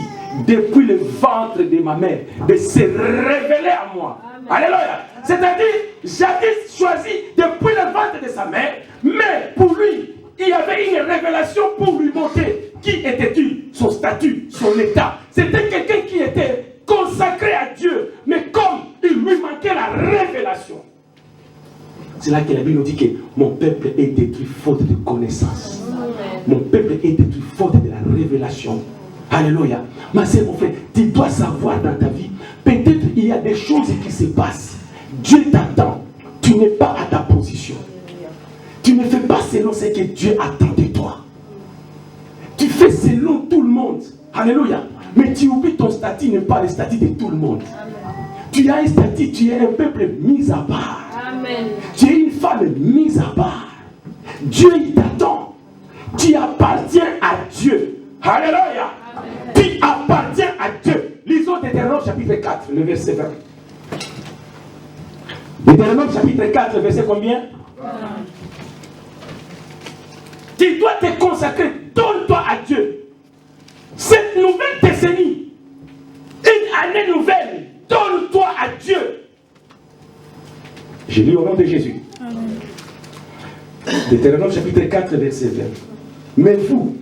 depuis le ventre de ma mère de se révéler à moi. Amen. Alléluia. C'est-à-dire, jadis choisi depuis le ventre de sa mère, mais pour lui, il y avait une révélation pour lui montrer qui était-il, son statut, son état. C'était quelqu'un qui était consacré à Dieu, mais comme il lui manquait la révélation. C'est là que la Bible nous dit que mon peuple est détruit faute de connaissance. Mon peuple est détruit faute de la révélation. Alléluia. Ma sœur, mon frère, tu dois savoir dans ta vie, peut-être il y a des choses qui se passent. Dieu t'attend. Tu n'es pas à ta position. Tu ne fais pas selon ce que Dieu attend de toi. Tu fais selon tout le monde. Alléluia. Mais tu oublies ton statut n'est pas le statut de tout le monde. Amen. Tu as un statut, tu es un peuple mis à part. Amen. Tu es une femme mise à part. Dieu il t'attend. Tu appartiens à Dieu. Alléluia. Amen. Tu appartiens à Dieu. Lisons Deutéronome chapitre 4, le verset 20. Deutéronome chapitre 4, le verset combien? 20. Tu dois te consacrer, donne-toi à Dieu. Cette nouvelle décennie, une année nouvelle, donne-toi à Dieu. Je lis au nom de Jésus. Deutéronome chapitre 4, verset 20. Mais vous,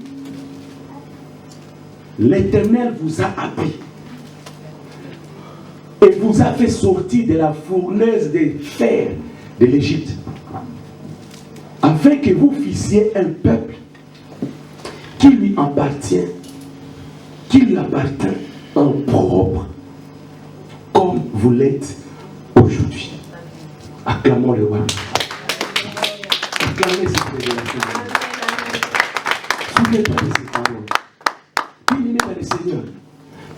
l'Éternel vous a appris et vous a fait sortir de la fournaise de fer de l'Égypte, afin que vous fissiez un peuple qui lui appartient en propre, comme vous l'êtes aujourd'hui. Acclamons le roi. Acclamez cette révélation. Souviens-toi de ces paroles. Bien-aimé dans le Seigneur,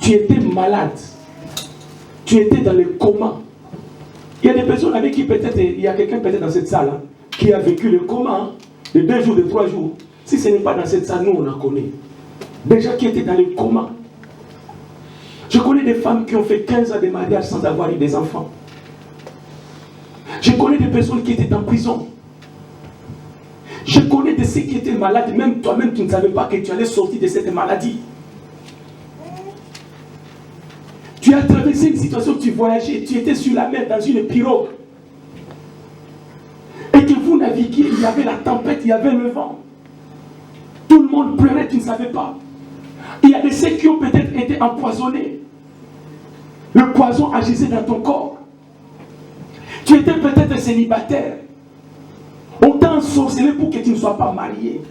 tu étais malade. Tu étais dans le coma. Il y a des personnes avec qui peut-être, il y a quelqu'un peut-être dans cette salle. Hein. qui a vécu le coma de 2 jours, de 3 jours. Si ce n'est pas dans cette salle, nous on en connaît. Déjà qui étaient dans le coma. Je connais des femmes qui ont fait 15 ans de mariage sans avoir eu des enfants. Je connais des personnes qui étaient en prison. Je connais de ceux qui étaient malades. Même toi-même, tu ne savais pas que tu allais sortir de cette maladie. Tu as traversé une situation, tu voyageais, tu étais sur la mer dans une pirogue. Et que vous naviguiez, il y avait la tempête, il y avait le vent. Tout le monde pleurait, tu ne savais pas. Il y a de ceux qui ont peut-être été empoisonnés. Le poison agissait dans ton corps. Tu étais peut-être célibataire. On t'a ensorcelé pour que tu ne sois pas marié.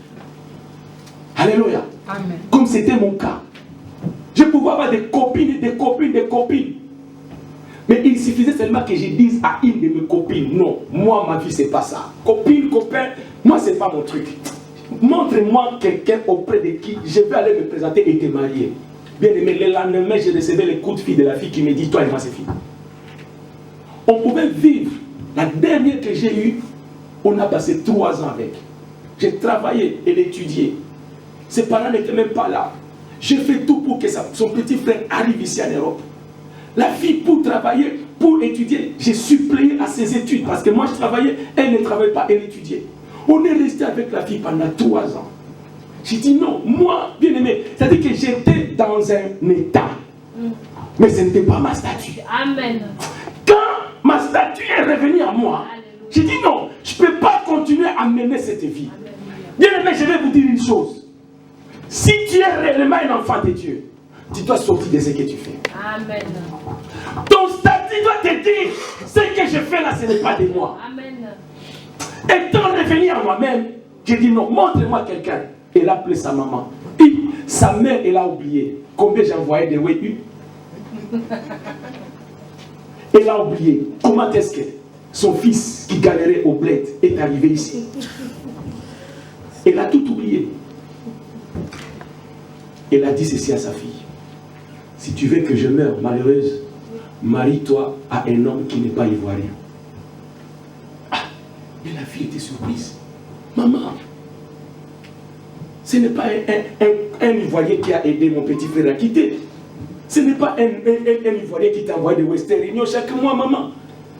Alléluia. Amen. Comme c'était mon cas. Je pouvais avoir des copines, des copines, des copines. Mais il suffisait seulement que je dise à une de mes copines, non, moi ma vie c'est pas ça. Copine, copain, moi c'est pas mon truc. Montre-moi quelqu'un auprès de qui je vais aller me présenter et te marier. Bien aimé, le lendemain, je recevais les coups de fil de la fille qui me dit, toi et moi c'est fini. On pouvait vivre. La dernière que j'ai eue, on a passé 3 ans avec. J'ai travaillé et étudié. Ses parents n'étaient même pas là. J'ai fait tout pour que son petit frère arrive ici en Europe. La fille, pour travailler, pour étudier, j'ai suppléé à ses études. Parce que moi, je travaillais, elle ne travaillait pas, elle étudiait. On est resté avec la fille pendant 3 ans. J'ai dit non, moi, bien aimé, c'est-à-dire que j'étais dans un état. Mais ce n'était pas ma statue. Amen. Quand ma statue est revenue à moi, j'ai dit non, je ne peux pas continuer à mener cette vie. Bien aimé, je vais vous dire une chose. Si tu es réellement un enfant de Dieu, tu dois sortir de ce que tu fais. Amen. Ton statut doit te dire, ce que je fais là, ce n'est pas de moi. Amen. Étant revenu à moi-même, j'ai dit non, montre-moi quelqu'un. Elle a appelé sa maman. Puis, sa mère, elle a oublié. Combien j'ai envoyé des WU? Elle a oublié. Comment est-ce que son fils, qui galérait au bled, est arrivé ici? Elle a tout oublié. Elle a dit ceci à sa fille. Si tu veux que je meure malheureuse, marie-toi à un homme qui n'est pas ivoirien. Ah, mais la fille était surprise. Maman, ce n'est pas un Ivoirien qui a aidé mon petit frère à quitter. Ce n'est pas un Ivoirien qui t'a envoyé de Western Union chaque mois, maman.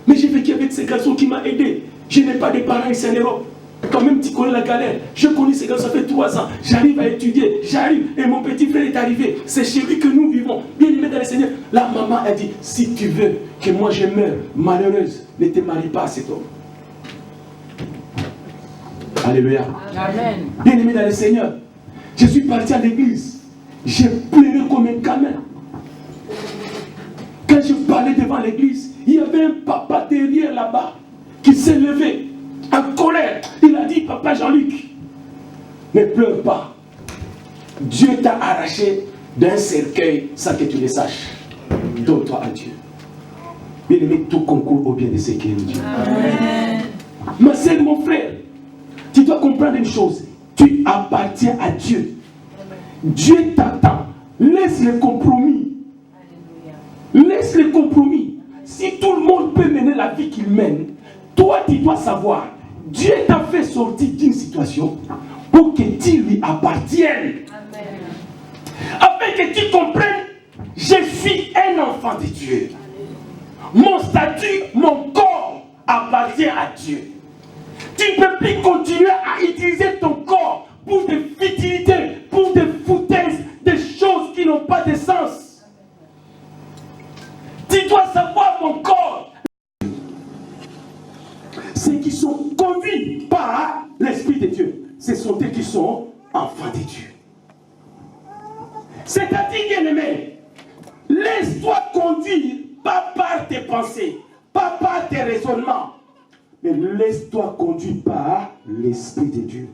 Mais j'ai vécu avec ces garçons qui m'ont aidé. Je n'ai pas de parents ici en Europe. Quand même, tu connais la galère. Je connais ces garçons, ça fait 3 ans. J'arrive à étudier, j'arrive. Et mon petit frère est arrivé. C'est chez lui que nous vivons. Bien aimé dans le Seigneur. La maman a dit, si tu veux que moi je meure malheureuse, ne te marie pas à cet homme. Alléluia. Amen. Bien aimé dans le Seigneur. Je suis parti à l'église. J'ai pleuré comme un gamin. Quand je parlais devant l'église, il y avait un papa derrière là-bas qui s'est levé en colère. Il a dit, papa Jean-Luc, ne pleure pas. Dieu t'a arraché d'un cercueil sans que tu le saches. Donne-toi à Dieu. Bien aimé, tout concourt au bien de ceux qui aiment Dieu. Amen. Ma sœur, mon frère, tu dois comprendre une chose. Tu appartiens à Dieu. Dieu t'attend. Laisse le compromis. Laisse le compromis. Si tout le monde peut mener la vie qu'il mène, toi tu dois savoir, Dieu t'a fait sortir d'une situation pour que tu lui appartiennes. Amen. Afin que tu comprennes, je suis un enfant de Dieu. Mon statut, mon corps appartient à Dieu. Tu ne peux plus continuer à utiliser ton corps pour des futilités, pour des foutaises, des choses qui n'ont pas de sens. Tu dois savoir, mon corps, ceux qui sont conduits par l'Esprit de Dieu, ce sont eux qui sont enfants de Dieu. C'est-à-dire, bien-aimé, laisse-toi conduire, pas par tes pensées, pas par tes raisonnements, mais laisse-toi conduire par l'Esprit de Dieu.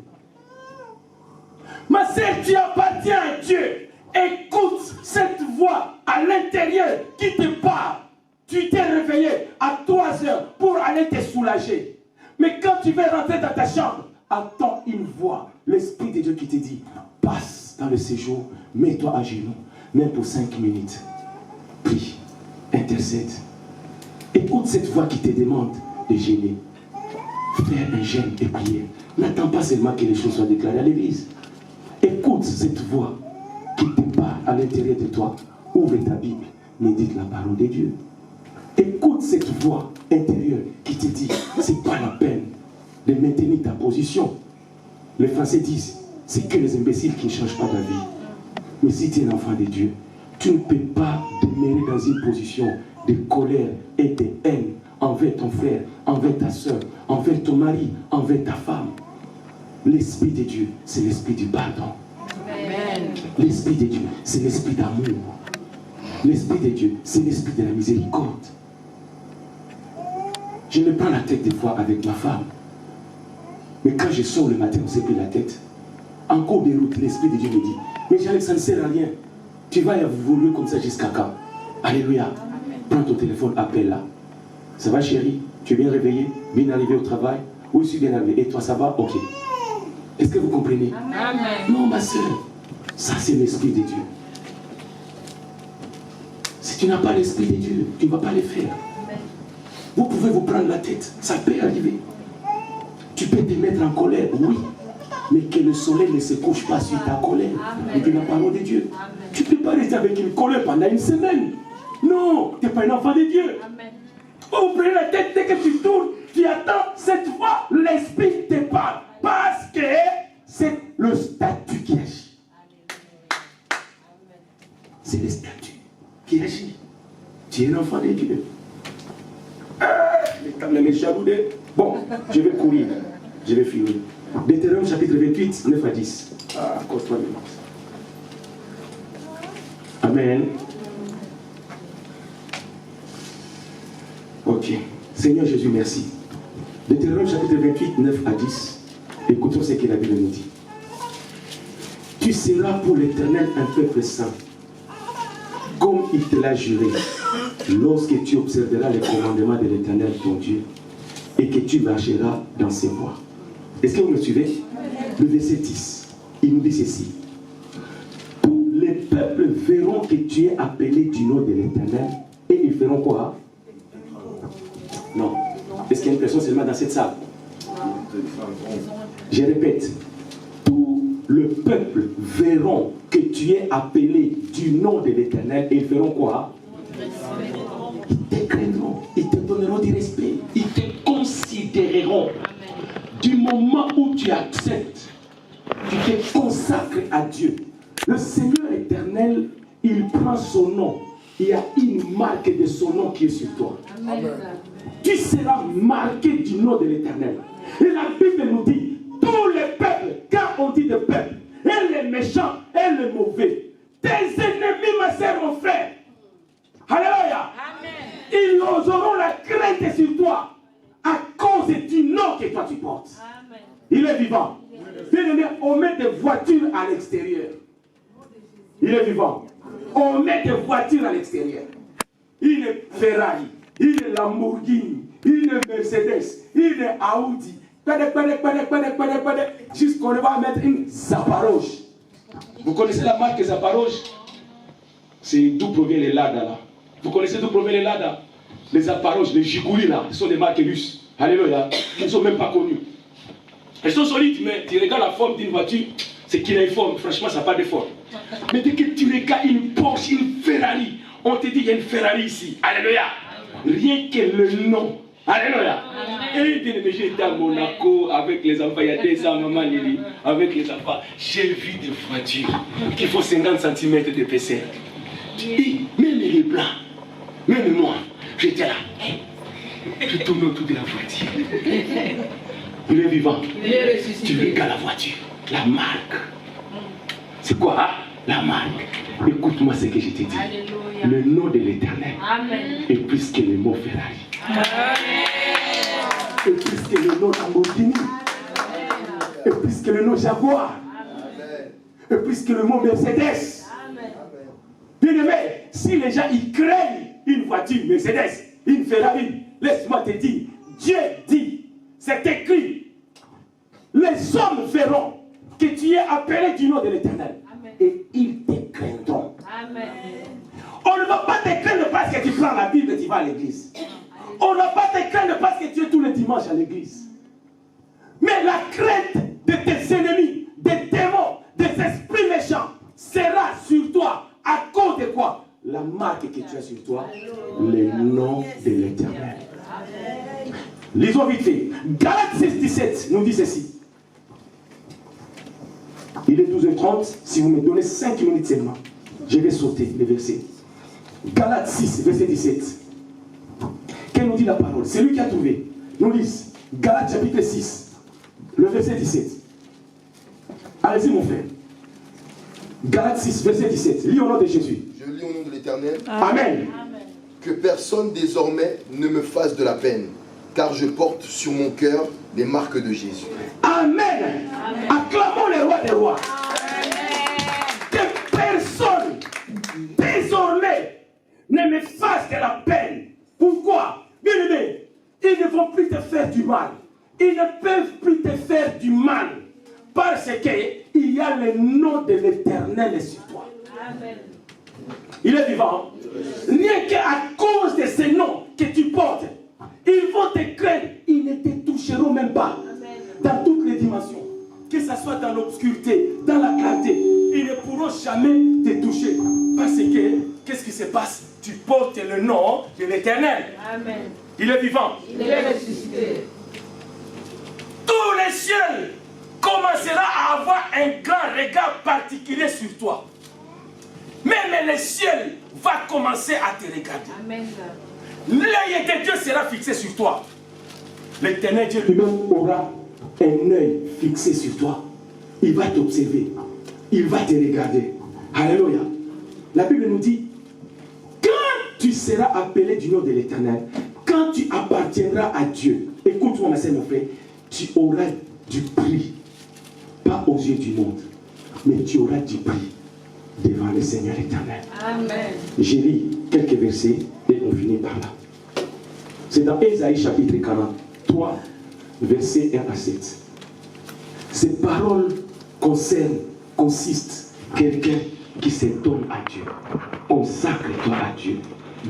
Ma sœur, tu appartiens à Dieu. Écoute cette voix à l'intérieur qui te parle. Tu t'es réveillé à 3 heures pour aller te soulager. Mais quand tu vas rentrer dans ta chambre, attends une voix, l'Esprit de Dieu qui te dit, passe dans le séjour, mets-toi à genoux, même pour 5 minutes. Prie, intercède. Écoute cette voix qui te demande de gêner. faire un jeûne et prier. N'attends pas seulement que les choses soient déclarées à l'église. Écoute cette voix qui te parle à l'intérieur de toi. Ouvre ta Bible, médite la parole de Dieu. Écoute cette voix intérieure qui te dit, c'est pas la peine de maintenir ta position. Les Français disent, c'est que les imbéciles qui ne changent pas d'avis. Mais si tu es un enfant de Dieu, tu ne peux pas demeurer dans une position de colère et de haine envers ton frère, envers ta soeur, envers ton mari, envers ta femme. L'Esprit de Dieu, c'est l'esprit du pardon. L'Esprit de Dieu, c'est l'esprit d'amour. L'Esprit de Dieu, c'est l'esprit de la miséricorde. Je me prends la tête des fois avec ma femme. Mais quand je sors le matin, on s'est pris la tête. En cours de route, l'Esprit de Dieu me dit, mais Jean-Alex, ça ne sert à rien. Tu vas évoluer comme ça jusqu'à quand? Alléluia. Amen. Prends ton téléphone, appelle-la. Ça va chérie? Tu es bien réveillé? Bien arrivé au travail? Oui, je suis bien arrivé. Et toi, ça va? Ok. Est-ce que vous comprenez? Amen. Non, ma soeur. Ça, c'est l'Esprit de Dieu. Si tu n'as pas l'Esprit de Dieu, tu ne vas pas le faire. Amen. Vous pouvez vous prendre la tête. Ça peut arriver. Tu peux te mettre en colère, oui. Mais que le soleil ne se couche pas sur ta colère. Et que la parole de Dieu. Amen. Tu ne peux pas rester avec une colère pendant une semaine. Non, tu n'es pas un enfant de Dieu. Amen. Oh, prenez la tête dès que tu tournes, tu attends cette fois, l'Esprit te parle. Parce que c'est le statut qui agit. C'est le statut qui agit. Tu es un enfant de Dieu. Les méchants. Bon, je vais courir. Je vais finir. Deutéronome chapitre 28, 9 à 10. Ah, accorde-toi le nom. Amen. Ok. Seigneur Jésus, merci. Deutéronome chapitre 28, 9 à 10. Écoutons ce que la Bible nous dit. Tu seras pour l'Éternel un peuple saint, comme il te l'a juré, lorsque tu observeras les commandements de l'Éternel ton Dieu, et que tu marcheras dans ses voies. Est-ce que vous me suivez? Le verset 10, il nous dit ceci. Tous les peuples verront que tu es appelé du nom de l'Éternel, et ils feront quoi? Non. Est-ce qu'il y a une personne seulement dans cette salle? Je répète. Tout le peuple verront que tu es appelé du nom de l'Éternel, et ils feront quoi? Ils te craindront, ils te donneront du respect, ils te considéreront. Du moment où tu acceptes, tu te consacres à Dieu. Le Seigneur éternel, il prend son nom. Il y a une marque de son nom qui est sur toi. Amen. Tu seras marqué du nom de l'Éternel. Et la Bible nous dit, tous les peuples, quand on dit de peuple, et les méchants, et les mauvais, tes ennemis, ma soeur, mon frère, alléluia, amen. Ils auront la crainte sur toi à cause du nom que toi tu portes. Amen. Il est vivant. Bien-aimé, on met des voitures à l'extérieur. Il est vivant. On met des voitures à l'extérieur. Il est Ferrari, il est Lamborghini, il est Mercedes, il est Audi. Jusqu'on va mettre une Zaparoche. Vous connaissez la marque Zaparoche? C'est d'où provient les Lada là. Vous connaissez d'où provient les Lada? Les Zaparoche, les Giguli là, ce sont des marques russes. Alléluia. Ils ne sont même pas connus. Elles sont solides, mais tu regardes la forme d'une voiture, c'est qu'il a une forme. Franchement, ça n'a pas de forme. Mais dès que tu regardes une Porsche, une Ferrari, on te dit qu'il y a une Ferrari ici. Alléluia. Rien que le nom. Alléluia. Et j'étais à Monaco avec les enfants, il y a 2 ans, maman Lily, avec les enfants. J'ai vu des voitures qui font 50 cm d'épaisseur. Même les blancs, même moi, j'étais là. Je tourne autour de la voiture. Il est vivant. Tu regardes la voiture, la marque. C'est quoi hein? La marque. Écoute-moi ce que je t'ai dit. Alléluia. Le nom de l'Éternel est plus que le mot Ferrari. Amen. Et plus que le nom Lamborghini. Et plus que le nom Jaguar. Amen. Et plus que le mot Mercedes. Amen. Bien aimé, si les gens ils craignent une voiture Mercedes, une Ferrari, laisse-moi te dire, Dieu dit, c'est écrit, les hommes verront que tu es appelé du nom de l'Éternel. Et ils te craindront. Amen. On ne va pas te craindre parce que tu prends la Bible et tu vas à l'église. On ne va pas te craindre parce que tu es tous les dimanches à l'église. Mais la crainte de tes ennemis, des démons, des esprits méchants sera sur toi. À cause de quoi? La marque que tu as sur toi, le nom de l'Éternel. Lisons vite fait. Galates 6, 17 nous dit ceci. Il est 12h30. Si vous me donnez 5 minutes seulement, je vais sauter les versets. Galates 6, verset 17. Qu'elle nous dit la parole? C'est lui qui a trouvé. Nous lisons. Galates chapitre 6, le verset 17. Allez-y mon frère. Galates 6, verset 17. Lis au nom de Jésus. Je lis au nom de l'Éternel. Amen. Que personne désormais ne me fasse de la peine, car je porte sur mon cœur les marques de Jésus. Amen. Acclamons le roi des rois. Que personne désormais ne me fasse de la peine. Pourquoi? Bien aimé, ils ne vont plus te faire du mal. Ils ne peuvent plus te faire du mal. Parce qu'il y a le nom de l'Éternel sur toi. Amen. Il est vivant. Rien qu'à cause de ce nom que tu portes, ils vont te craindre. Ils ne te toucheront même pas. Amen. Dans toutes les dimensions. Que ce soit dans l'obscurité, dans la clarté, ils ne pourront jamais te toucher. Parce que, qu'est-ce qui se passe? Tu portes le nom de l'Éternel. Amen. Il est vivant. Il est ressuscité. Tous les cieux commenceront à avoir un grand regard particulier sur toi. Même le ciel va commencer à te regarder. Amen. L'œil de Dieu sera fixé sur toi. L'Éternel Dieu lui-même aura un œil fixé sur toi. Il va t'observer. Il va te regarder. Alléluia. La Bible nous dit, quand tu seras appelé du nom de l'Éternel, quand tu appartiendras à Dieu, écoute-moi ma sœur, mon frère, tu auras du prix. Pas aux yeux du monde, mais tu auras du prix devant le Seigneur éternel. Amen. J'ai lu quelques versets et on finit par là. C'est dans Ésaïe chapitre 43, versets 1 à 7. Ces paroles consistent quelqu'un qui se donne à Dieu. Consacre-toi à Dieu.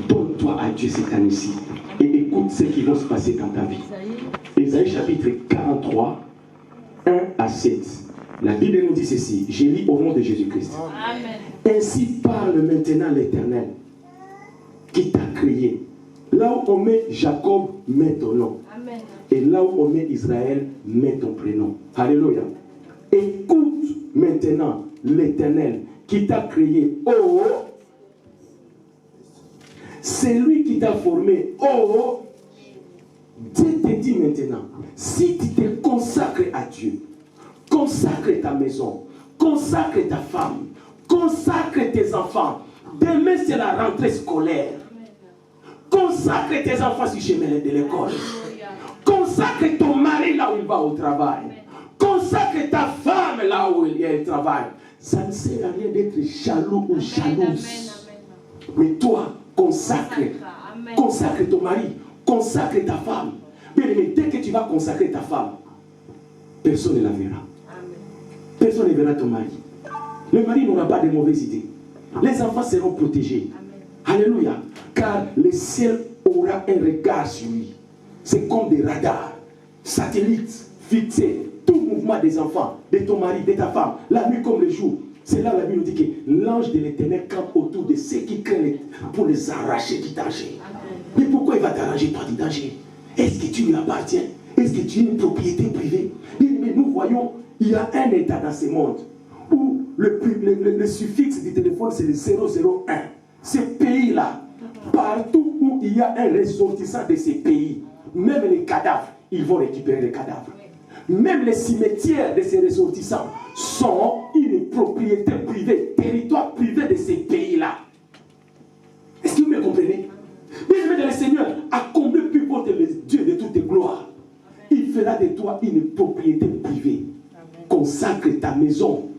Donne-toi à Dieu cette année-ci. Et écoute ce qui va se passer dans ta vie. Ésaïe chapitre 43, 1 à 7. La Bible nous dit ceci. J'ai lu au nom de Jésus-Christ. Amen. Ainsi parle maintenant l'Éternel qui t'a créé. Là où on met Jacob, met ton nom. Amen. Et là où on met Israël, met ton prénom. Alléluia. Écoute maintenant l'Éternel qui t'a créé. Oh, c'est lui qui t'a formé. Oh, Dieu te dit maintenant, si tu te consacres à Dieu, consacre ta maison, consacre ta femme, consacre tes enfants. Demain, c'est la rentrée scolaire. Consacre tes enfants sur le chemin de l'école. Consacre ton mari là où il va au travail. Consacre ta femme là où elle travaille. Ça ne sert à rien d'être jaloux ou jalouse. Mais toi, consacre. Consacre ton mari. Consacre ta femme. Mais dès que tu vas consacrer ta femme, personne ne la verra. Personne ne verra ton mari. Le mari n'aura pas de mauvaises idées. Les enfants seront protégés. Amen. Alléluia. Car le ciel aura un regard sur lui. C'est comme des radars, satellites, fixés. Tout mouvement des enfants, de ton mari, de ta femme, la nuit comme le jour. C'est là où la Bible nous dit que l'ange de l'Éternel campe autour de ceux qui craignent pour les arracher du danger. Mais pourquoi il va t'arracher toi du danger? Est-ce que tu lui appartiens? Est-ce que tu es une propriété privée? Mais nous voyons, il y a un état dans ce monde où le suffixe du téléphone c'est le 001. Ces pays-là, partout où il y a un ressortissant de ces pays, même les cadavres, ils vont récupérer les cadavres. Même les cimetières de ces ressortissants sont une propriété privée, territoire privé de ces pays-là. Est-ce que vous me comprenez? Bien-aimé le Seigneur a comblé plus pour le Dieu de toutes tes gloires. Il fera de toi une propriété privée. Amen. Consacre ta maison.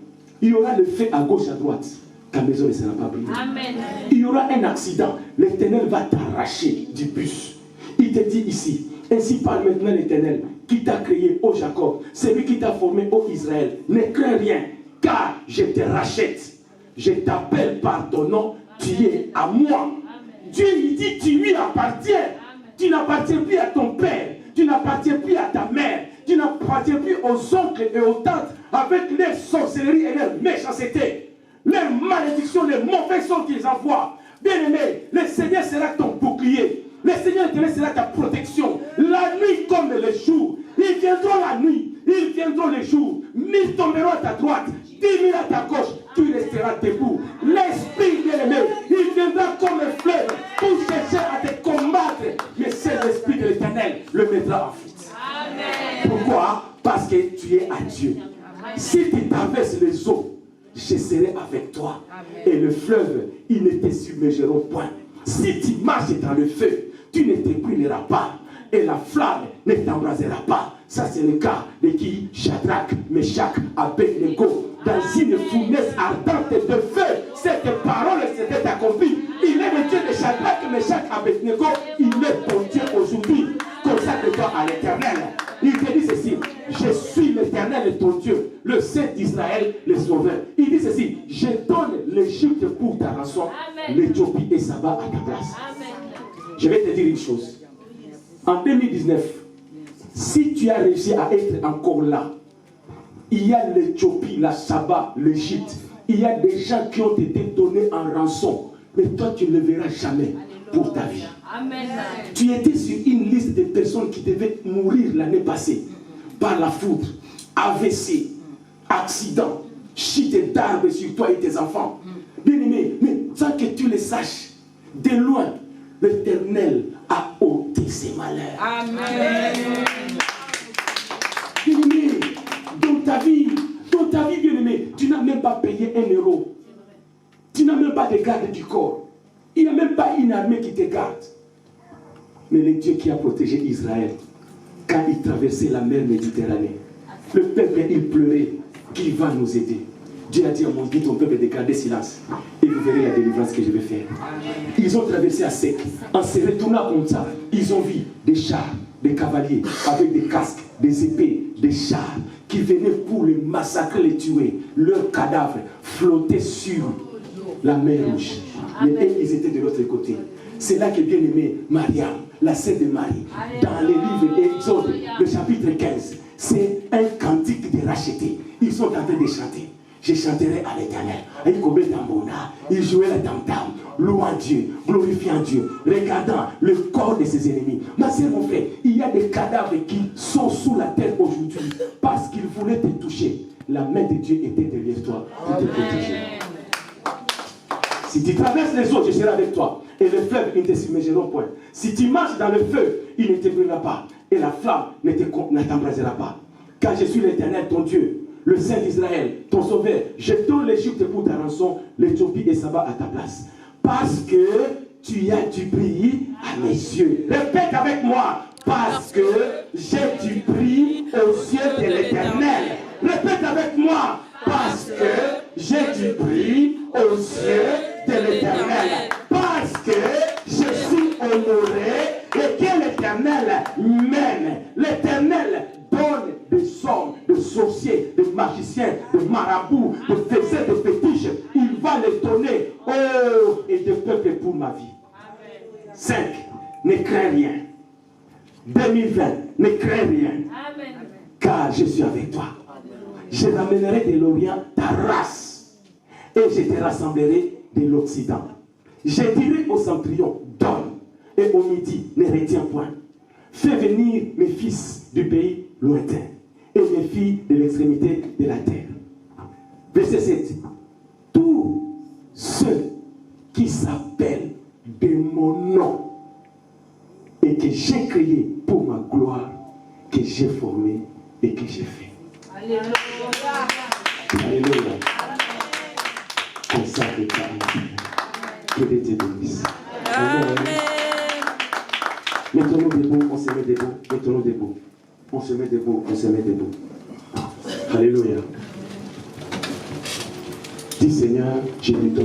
Il y aura le feu à gauche, à droite. Ta maison ne sera pas brûlée. Amen. Il y aura un accident. L'Éternel va t'arracher du bus. Il te dit ici, ainsi parle maintenant l'Éternel qui t'a créé, ô Jacob, celui qui t'a formé, ô Israël. Ne crains rien, car je te rachète. Je t'appelle par ton nom, tu es à moi. Amen. Dieu lui dit, tu lui appartiens. Amen. Tu n'appartiens plus à ton père, tu n'appartiens plus à ta mère, Tu n'appartiens plus aux oncles et aux tantes avec les sorcelleries et les méchancetés, les malédictions, les mauvais sons qu'ils envoient. Bien-aimé, le Seigneur sera ton bouclier. Le Seigneur éternel sera ta protection. La nuit comme le jour. Ils viendront la nuit, ils viendront le jour. 1000 tomberont à ta droite, 10 000 à ta gauche. Tu resteras debout. L'Esprit bien-aimé, il viendra comme un fleuve pour chercher à te combattre. Mais c'est l'Esprit de l'Éternel le mettra en fuite. Pourquoi? Parce que tu es à Dieu. Si tu traverses les eaux, je serai avec toi. Et le fleuve, il ne te submergera point. Si tu marches dans le feu, tu ne te brûleras pas. Et la flamme ne t'embrasera pas. Ça, c'est le cas de qui? Shadrach, Meshach, Abednego. Dans une fournaise ardente de feu, cette parole s'était accomplie. Il est le Dieu de Shadrach, Meshach, Abednego. Il est ton Dieu aujourd'hui. Consacre-toi à l'Éternel. Il te dit ceci: je suis l'Éternel ton Dieu, le Saint d'Israël, le Sauveur. Il dit ceci: je donne l'Égypte pour ta rançon, l'Éthiopie et Saba à ta place. Amen. Je vais te dire une chose. En 2019, si tu as réussi à être encore là, il y a l'Éthiopie, la Saba, l'Égypte. Il y a des gens qui ont été donnés en rançon. Mais toi, tu ne le verras jamais pour ta vie. Amen. Tu étais sur une liste de personnes qui devaient mourir l'année passée par la foudre, AVC, accident, chute d'arbres sur toi et tes enfants. Bien-aimé, mais sans que tu le saches, de loin, l'Éternel a ôté ses malheurs. Amen. Bien-aimé, dans ta vie, bien-aimé, tu n'as même pas payé 1 euro. Tu n'as même pas de garde du corps. Il n'y a même pas une armée qui te garde. Mais le Dieu qui a protégé Israël, quand il traversait la mer Méditerranée, le peuple, il pleurait. Qui va nous aider? Dieu a dit à mon guide, ton peuple, de garder silence. Et vous verrez la délivrance que je vais faire. Ils ont traversé à sec. En se retournant comme ça, ils ont vu des chars, des cavaliers, avec des casques, des épées, des chars, qui venaient pour les massacrer, les tuer. Leurs cadavres flottaient sur la mer Rouge. Mais eux, ils étaient de l'autre côté. C'est là que bien-aimé Mariam, la sœur de Marie, dans les livres d'Exode, le chapitre 15, c'est un cantique de racheté. Ils sont en train de chanter. Je chanterai à l'Éternel. Ils jouaient la tam-tam, louant Dieu, glorifiant Dieu, regardant le corps de ses ennemis. Ma sœur, mon frère, il y a des cadavres qui sont sous la terre aujourd'hui parce qu'ils voulaient te toucher. La main de Dieu était derrière toi pour te protéger. Si tu traverses les eaux, je serai avec toi. Et le fleuve, ils ne te submergeront point. Si tu marches dans le feu, il ne te brûlera pas. Et la flamme ne t'embrasera pas. Car je suis l'Éternel, ton Dieu, le Saint d'Israël, ton Sauveur. Je donne l'Égypte pour ta rançon, l'Éthiopie et Saba à ta place. Parce que tu as du prix à mes yeux. Répète avec moi. Parce que j'ai du prix aux yeux de l'Éternel. Répète avec moi. Parce que j'ai du prix aux yeux de l'Éternel. Parce que je suis honoré et que l'Éternel m'aime. L'Éternel donne des hommes, de sorciers, de magiciens, de marabouts, de faiseurs, de fétiches. Il va les donner, oh, et de peuple pour ma vie. 5. Ne crains rien. 2020, ne crains rien. Amen. Car je suis avec toi. Je ramènerai de l'Orient ta race et je te rassemblerai de l'Occident. Je dirai au centurion, donne, et au midi, ne retiens point. Fais venir mes fils du pays lointain et mes filles de l'extrémité de la terre. Verset 7. Tous ceux qui s'appellent de mon nom et que j'ai créé pour ma gloire, que j'ai formé et que j'ai fait. Alléluia. Alléluia. Consacre-toi à Dieu. Que Dieu te bénisse. Amen. Mettons-nous debout, on se met debout. Mettons-nous debout. On se met debout, on se met debout. Alléluia. Dis Seigneur, je lui donne.